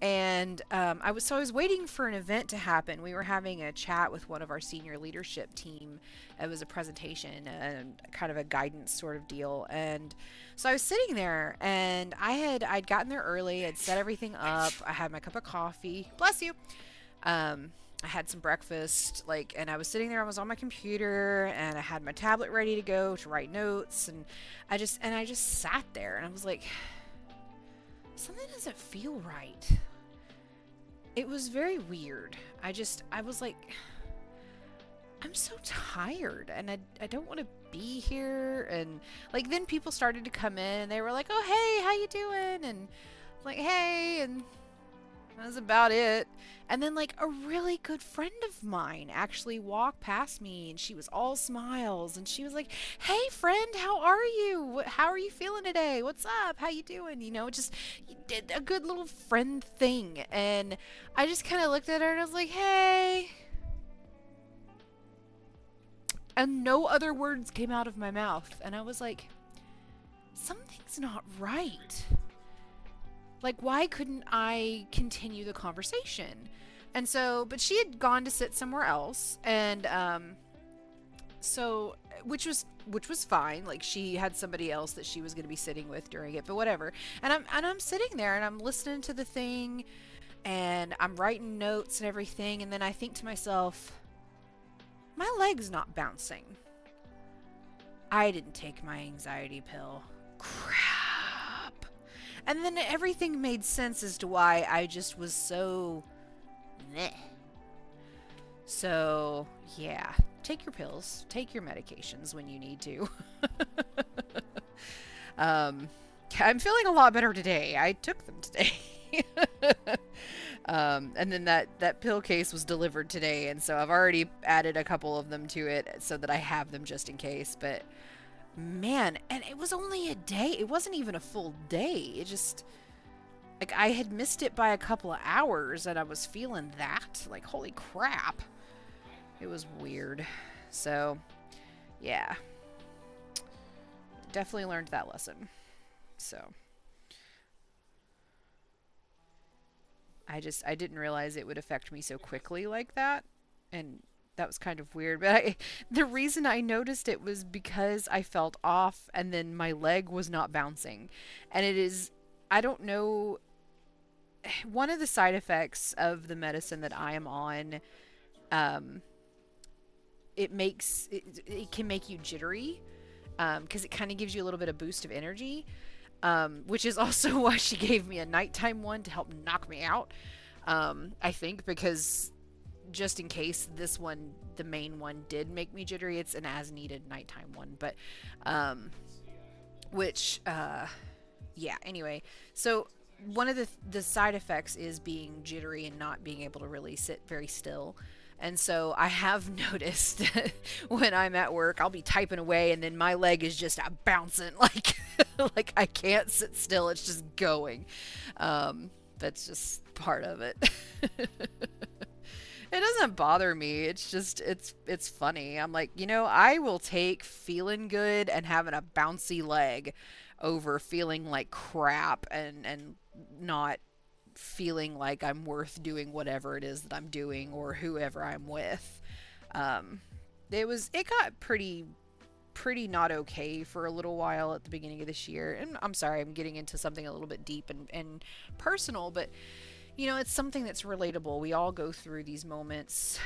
And I was waiting for an event to happen. We were having a chat with one of our senior leadership team. It was a presentation and kind of a guidance sort of deal. And so I was sitting there, and I'd gotten there early. I'd set everything up. I had my cup of coffee. Bless you. I had some breakfast, and I was sitting there. I was on my computer, and I had my tablet ready to go to write notes. And I just sat there, and I was like, something doesn't feel right. It was very weird. I was like, I'm so tired, and I don't want to be here. And then people started to come in, and they were like, oh, hey, how you doing? And like, hey, and that was about it. And then a really good friend of mine actually walked past me, and she was all smiles, and she was like, hey friend, how are you? How are you feeling today? What's up? How you doing? Just you did a good little friend thing. And I just kind of looked at her and I was like, hey. And no other words came out of my mouth. And I was like, something's not right. Why couldn't I continue the conversation? And so, but she had gone to sit somewhere else, and so which was fine. She had somebody else that she was going to be sitting with during it, but whatever. And I'm sitting there and I'm listening to the thing, and I'm writing notes and everything, and then I think to myself, my leg's not bouncing. I didn't take my anxiety pill. Crap. And then everything made sense as to why I just was so meh. So, yeah, take your pills, take your medications when you need to. I'm feeling a lot better today. I took them today. And then that pill case was delivered today, and so I've already added a couple of them to it so that I have them just in case. But man, and it was only a day. It wasn't even a full day. It just, like, I had missed it by a couple of hours, and I was feeling that. Like, holy crap. It was weird. So, yeah. Definitely learned that lesson. So, I didn't realize it would affect me so quickly like that. And that was kind of weird. But the reason I noticed it was because I felt off and then my leg was not bouncing. And it is, I don't know, one of the side effects of the medicine that I am on, it can make you jittery, because it kind of gives you a little bit of boost of energy, which is also why she gave me a nighttime one to help knock me out. I think because just in case this one, the main one, did make me jittery, it's an as needed nighttime one. But yeah, anyway, so one of the side effects is being jittery and not being able to really sit very still. And so I have noticed when I'm at work, I'll be typing away and then my leg is just bouncing like like I can't sit still. It's just going. That's just part of it. It doesn't bother me. It's just, it's funny. I'm like, I will take feeling good and having a bouncy leg over feeling like crap and not feeling like I'm worth doing whatever it is that I'm doing or whoever I'm with. It got pretty not okay for a little while at the beginning of this year. And I'm sorry, I'm getting into something a little bit deep and personal, but it's something that's relatable. We all go through these moments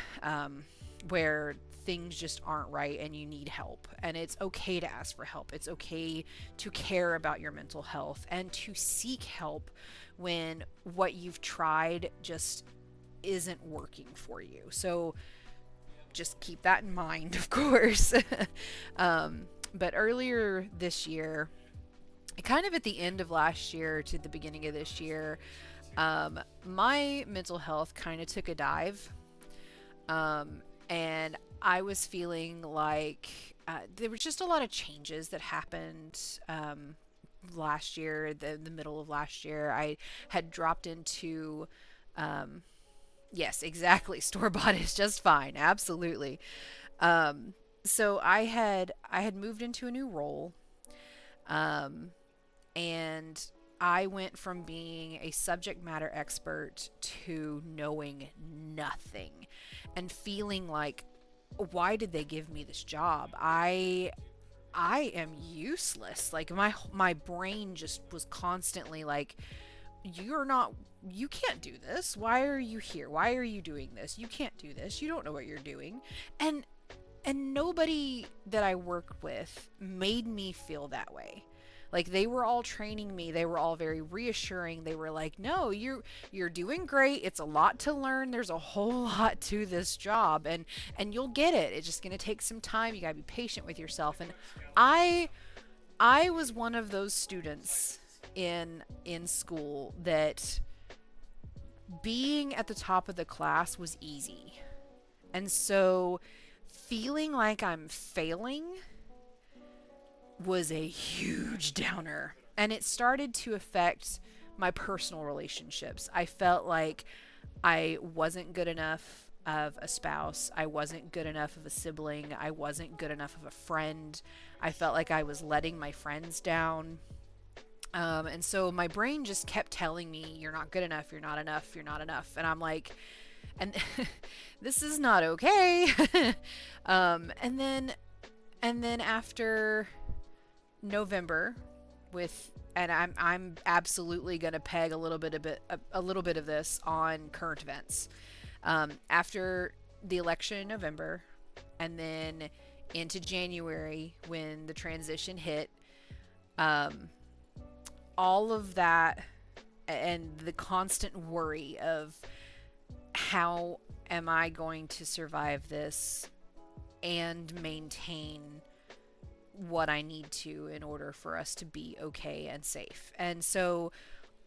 where things just aren't right and you need help. And it's okay to ask for help. It's okay to care about your mental health and to seek help when what you've tried just isn't working for you. So just keep that in mind, of course. But earlier this year, kind of at the end of last year to the beginning of this year, my mental health kind of took a dive. And I was feeling like there were just a lot of changes that happened last year, the middle of last year. I had dropped into, yes, exactly, store-bought is just fine, absolutely. So I had moved into a new role, and I went from being a subject matter expert to knowing nothing and feeling like, why did they give me this job? I am useless. Like my brain just was constantly like, you can't do this. Why are you here? Why are you doing this? You can't do this. You don't know what you're doing. And nobody that I worked with made me feel that way. Like, they were all training me. They were all very reassuring. They were like, no, you're doing great. It's a lot to learn. There's a whole lot to this job, and you'll get it. It's just going to take some time. You got to be patient with yourself. And I was one of those students in school that being at the top of the class was easy. And so feeling like I'm failing was a huge downer, and it started to affect my personal relationships. I felt like I wasn't good enough of a spouse. I wasn't good enough of a sibling. I wasn't good enough of a friend. I felt like I was letting my friends down. And so my brain just kept telling me, you're not good enough, you're not enough, you're not enough. And I'm like, and this is not okay. And then after November, and I'm absolutely gonna peg a little bit of this on current events. After the election in November, and then into January when the transition hit, all of that and the constant worry of how am I going to survive this and maintain what I need to in order for us to be okay and safe. And so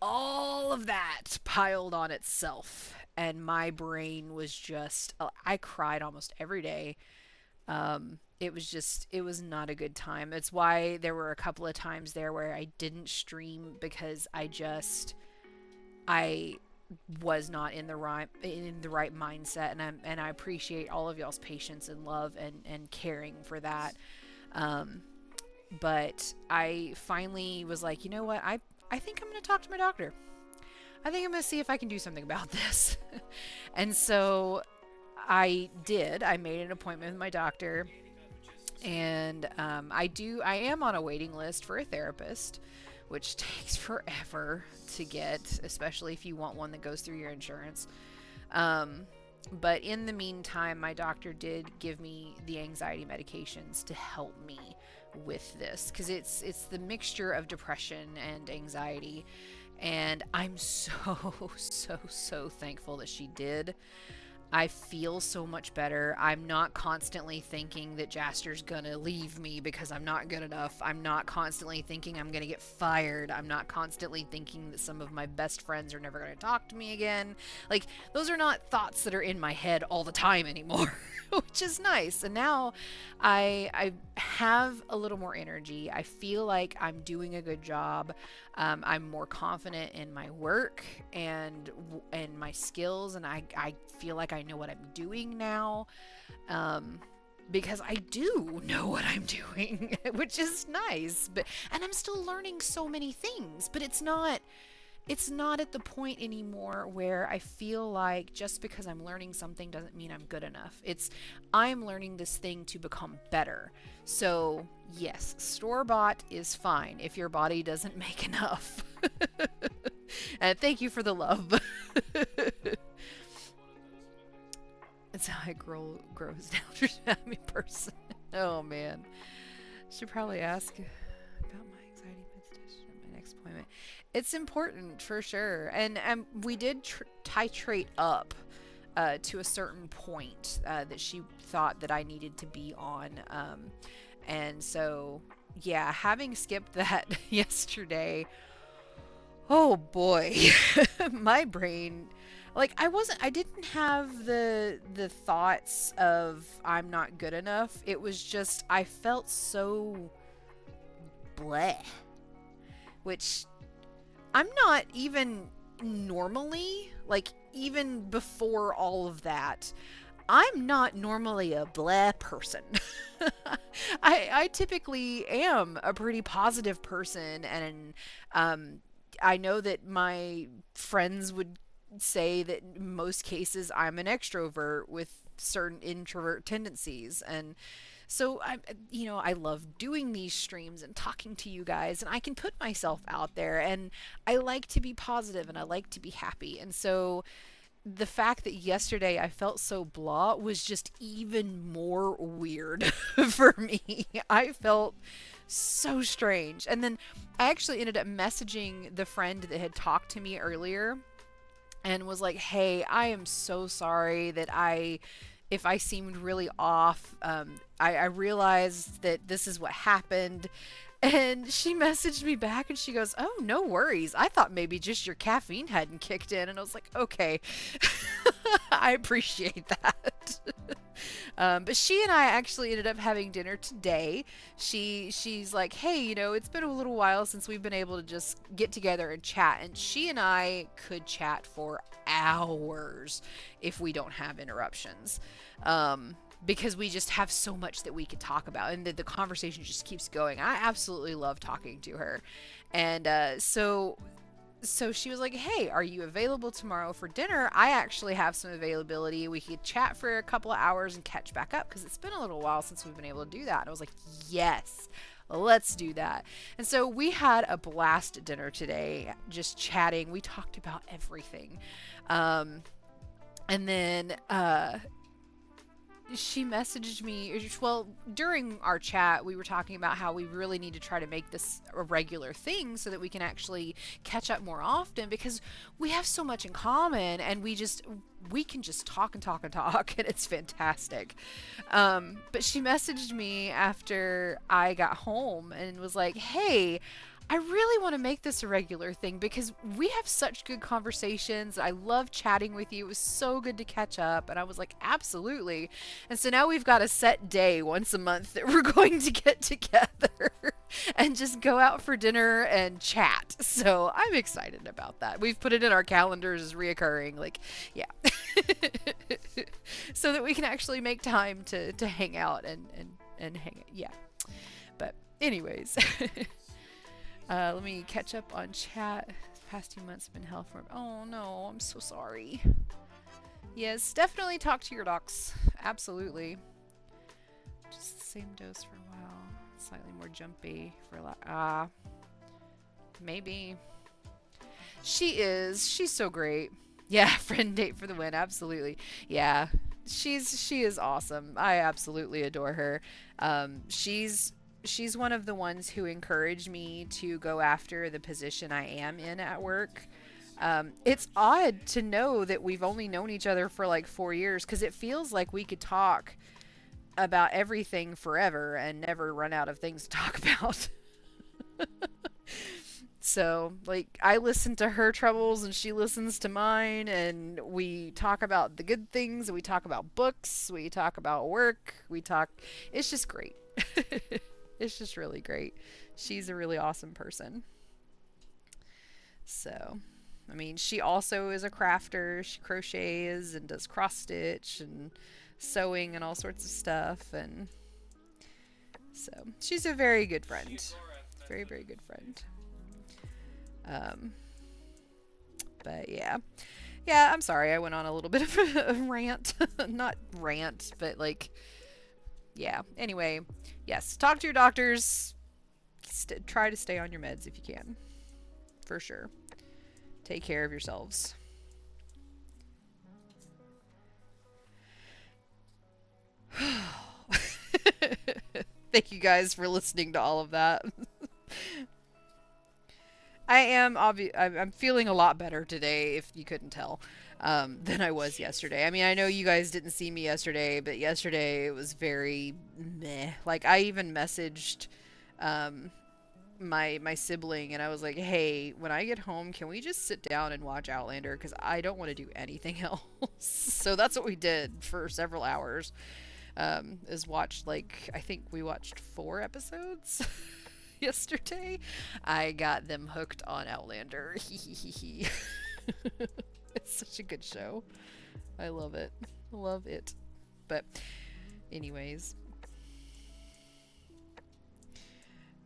all of that piled on itself, and my brain was just, I cried almost every day. It was not a good time. It's why there were a couple of times there where I didn't stream, because I was not in the right mindset, and I appreciate all of y'all's patience and love and caring for that. But I finally was like, you know what? I think I'm going to talk to my doctor. I think I'm going to see if I can do something about this. And so I did. I made an appointment with my doctor, and I am on a waiting list for a therapist, which takes forever to get, especially if you want one that goes through your insurance. But in the meantime, my doctor did give me the anxiety medications to help me with this, because it's the mixture of depression and anxiety, and I'm so thankful that she did. I feel so much better. I'm not constantly thinking that Jaster's gonna leave me because I'm not good enough. I'm not constantly thinking I'm gonna get fired. I'm not constantly thinking that some of my best friends are never gonna talk to me again. Like, those are not thoughts that are in my head all the time anymore, which is nice. And now I have a little more energy. I feel like I'm doing a good job. I'm more confident in my work and my skills, and I feel like I know what I'm doing now, because I do know what I'm doing, which is nice. And I'm still learning so many things, but it's not at the point anymore where I feel like just because I'm learning something doesn't mean I'm good enough. I'm learning this thing to become better. So yes, store-bought is fine if your body doesn't make enough. And thank you for the love. It's how I grows down to be a person. Oh man. Should probably ask about my anxiety medication at my next appointment. It's important for sure. And we did titrate up to a certain point that she thought that I needed to be on. And so, yeah, having skipped that yesterday, oh boy, my brain, like, I didn't have the thoughts of I'm not good enough. It was just, I felt so bleh, which I'm not even normally, like, even before all of that, I'm not normally a bleh person. I typically am a pretty positive person, and I know that my friends would say that in most cases I'm an extrovert with certain introvert tendencies, and so I love doing these streams and talking to you guys, and I can put myself out there, and I like to be positive and I like to be happy. And so the fact that yesterday I felt so blah was just even more weird for me. I felt so strange. And then I actually ended up messaging the friend that had talked to me earlier and was like, hey, I am so sorry that if I seemed really off. I realized that this is what happened. And she messaged me back and she goes, oh, no worries. I thought maybe just your caffeine hadn't kicked in. And I was like, okay, I appreciate that. But she and I actually ended up having dinner today. She's like, hey, it's been a little while since we've been able to just get together and chat. And she and I could chat for hours if we don't have interruptions. Because we just have so much that we could talk about, and the conversation just keeps going. I absolutely love talking to her. And so she was like, hey, are you available tomorrow for dinner? I actually have some availability. We could chat for a couple of hours and catch back up, because it's been a little while since we've been able to do that. And I was like, yes, let's do that. And so we had a blast at dinner today, just chatting. We talked about everything. And then she messaged me. Well, during our chat, we were talking about how we really need to try to make this a regular thing so that we can actually catch up more often, because we have so much in common, and we can just talk and talk and talk, and it's fantastic. But she messaged me after I got home and was like, "Hey, I really want to make this a regular thing because we have such good conversations. I love chatting with you. It was so good to catch up." And I was like, absolutely. And so now we've got a set day once a month that we're going to get together and just go out for dinner and chat. So I'm excited about that. We've put it in our calendars as reoccurring. Like, yeah. So that we can actually make time to hang out and hang. Yeah. But anyways. Let me catch up on chat. This past 2 months have been hell for. Oh no, I'm so sorry. Yes, definitely talk to your docs. Absolutely. Just the same dose for a while. Slightly more jumpy for a lot. Maybe. She is. She's so great. Yeah, friend date for the win. Absolutely. Yeah, she is awesome. I absolutely adore her. She's one of the ones who encouraged me to go after the position I am in at work. It's odd to know that we've only known each other for like 4 years, because it feels like we could talk about everything forever and never run out of things to talk about. So, like, I listen to her troubles and she listens to mine, and we talk about the good things, we talk about books, we talk about work, it's just great. It's just really great. She's a really awesome person. So, I mean, she also is a crafter. She crochets and does cross stitch and sewing and all sorts of stuff. And so, she's a very good friend. Very, very good friend. But yeah. Yeah, I'm sorry. I went on a little bit of a rant. Not rant, but like, yeah. Anyway, yes, talk to your doctors. Try to stay on your meds if you can. For sure. Take care of yourselves. Thank you guys for listening to all of that. I'm feeling a lot better today, if you couldn't tell, than I was yesterday. I mean, I know you guys didn't see me yesterday, but yesterday it was very meh. Like, I even messaged my sibling, and I was like, hey, when I get home, can we just sit down and watch Outlander? Because I don't want to do anything else. So that's what we did for several hours, is watch, like, I think we watched 4 episodes yesterday. I got them hooked on Outlander. It's such a good show. I love it. Love it. But anyways.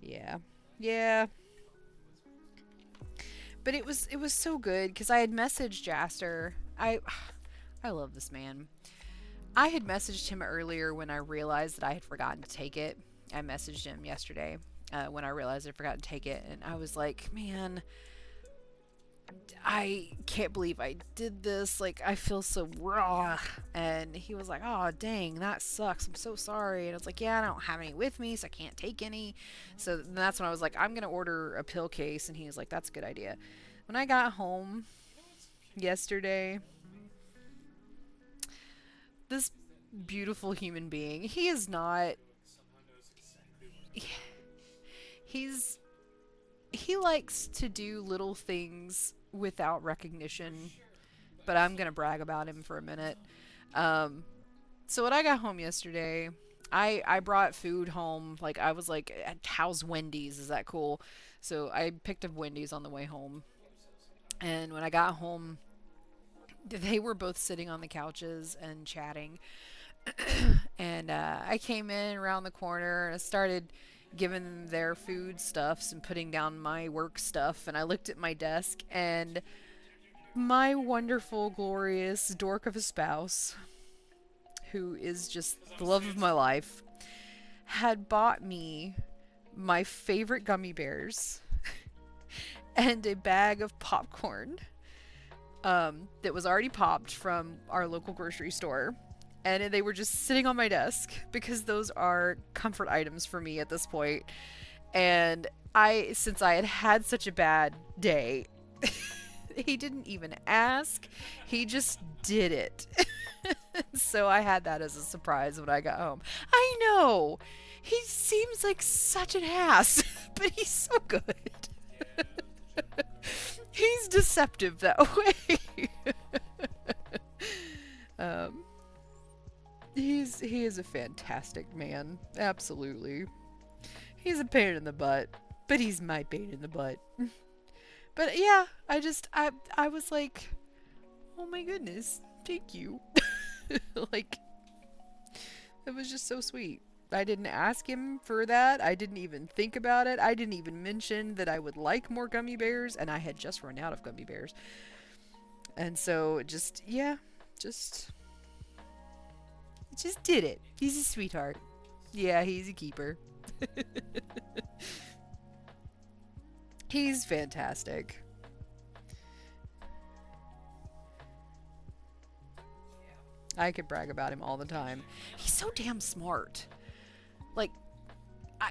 Yeah. Yeah. But it was so good because I had messaged Jaster. I love this man. I had messaged him earlier when I realized that I had forgotten to take it. I messaged him yesterday when I realized I forgot to take it, and I was like, man, I can't believe I did this. Like, I feel so raw. And he was like, oh, dang, that sucks. I'm so sorry. And I was like, yeah, I don't have any with me, so I can't take any. So that's when I was like, I'm going to order a pill case. And he was like, that's a good idea. When I got home yesterday, this beautiful human being, he is not... He likes to do little things without recognition, but I'm gonna brag about him for a minute. So when I got home yesterday, I brought food home. Like, I was like, how's Wendy's? Is that cool? So I picked up Wendy's on the way home, and when I got home, they were both sitting on the couches and chatting. And I came in around the corner and I started giving them their food stuffs and putting down my work stuff, and I looked at my desk, and my wonderful, glorious dork of a spouse, who is just the love of my life, had bought me my favorite gummy bears and a bag of popcorn that was already popped from our local grocery store. and they were just sitting on my desk because those are comfort items for me at this point. And since I had had such a bad day, he didn't even ask. He just did it. So I had that as a surprise when I got home. I know. He seems like such an ass, but he's so good. He's deceptive that way. He is a fantastic man. Absolutely. He's a pain in the butt, but he's my pain in the butt. But yeah, I was like, oh my goodness, thank you. Like, it was just so sweet. I didn't ask him for that. I didn't even think about it. I didn't even mention that I would like more gummy bears, and I had just run out of gummy bears. And so just did it. He's a sweetheart. Yeah, he's a keeper. He's fantastic. I could brag about him all the time. He's so damn smart. Like,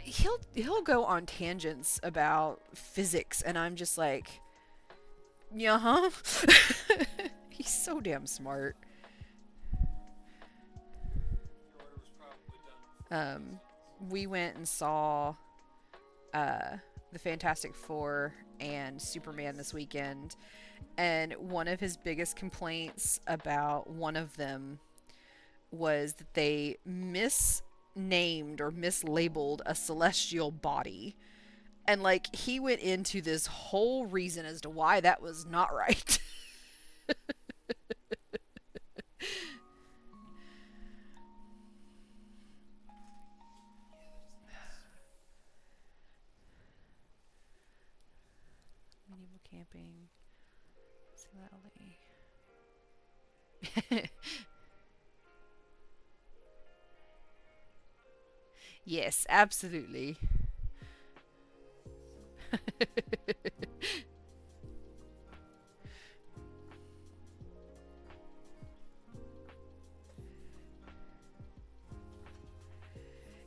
he'll go on tangents about physics, and I'm just like, yeah, huh? He's so damn smart. We went and saw the Fantastic Four and Superman this weekend, and one of his biggest complaints about one of them was that they misnamed or mislabeled a celestial body. And like, he went into this whole reason as to why that was not right. Medieval camping. Yes, absolutely.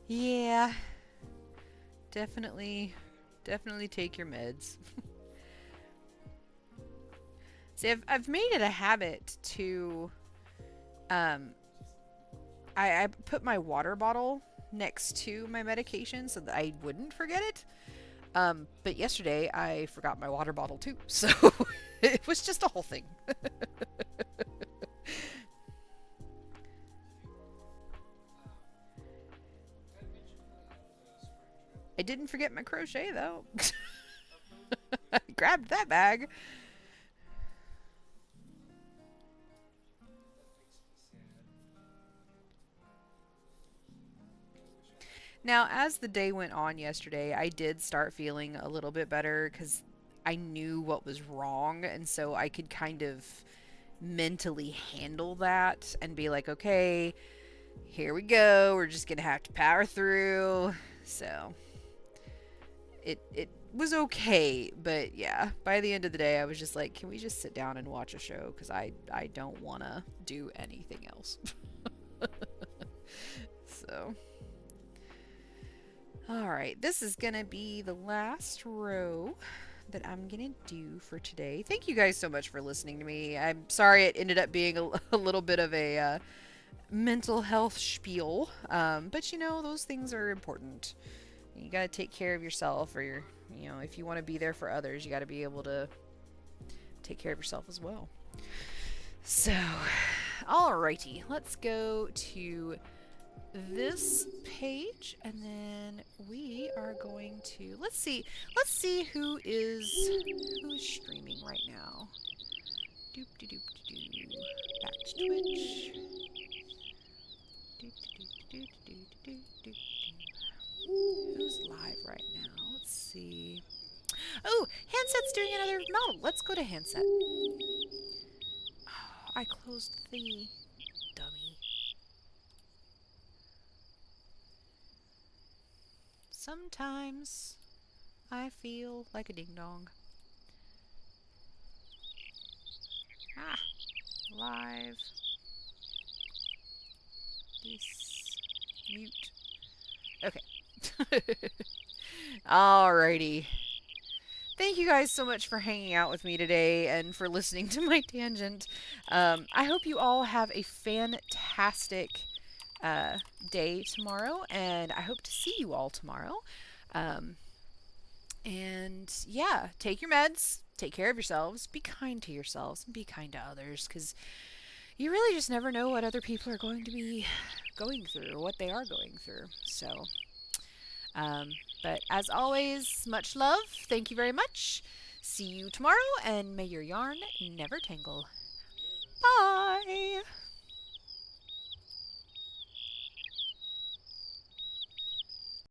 Yeah, definitely take your meds. See, I've made it a habit to, I put my water bottle next to my medication so that I wouldn't forget it. But yesterday I forgot my water bottle too, so it was just a whole thing. I didn't forget my crochet though. I grabbed that bag. Now, as the day went on yesterday, I did start feeling a little bit better because I knew what was wrong, and so I could kind of mentally handle that and be like, okay, here we go. We're just gonna have to power through. So it was okay, but yeah, by the end of the day, I was just like, can we just sit down and watch a show? Because I don't want to do anything else. So. Alright, this is going to be the last row that I'm going to do for today. Thank you guys so much for listening to me. I'm sorry it ended up being a little bit of a mental health spiel, but you know, those things are important. You got to take care of yourself, or you know, if you want to be there for others, you got to be able to take care of yourself as well. So, alrighty, let's go to this page, and then we are going to let's see who is streaming right now. Doop de doop de doo. Back to Twitch. Doop de doop de doo de doo de doo. Who's live right now? Let's see. Oh, Handset's doing another model. Let's go to Handset. Oh, I closed the dummy. Sometimes I feel like a ding-dong. Ah, live. Mute. Okay. Alrighty. Thank you guys so much for hanging out with me today and for listening to my tangent. I hope you all have a fantastic day tomorrow, and I hope to see you all tomorrow. And yeah, take your meds, take care of yourselves, be kind to yourselves, and be kind to others, because you really just never know what other people are going to be going through, or what they are going through. So, but as always, much love. Thank you very much. See you tomorrow, and may your yarn never tangle. Bye!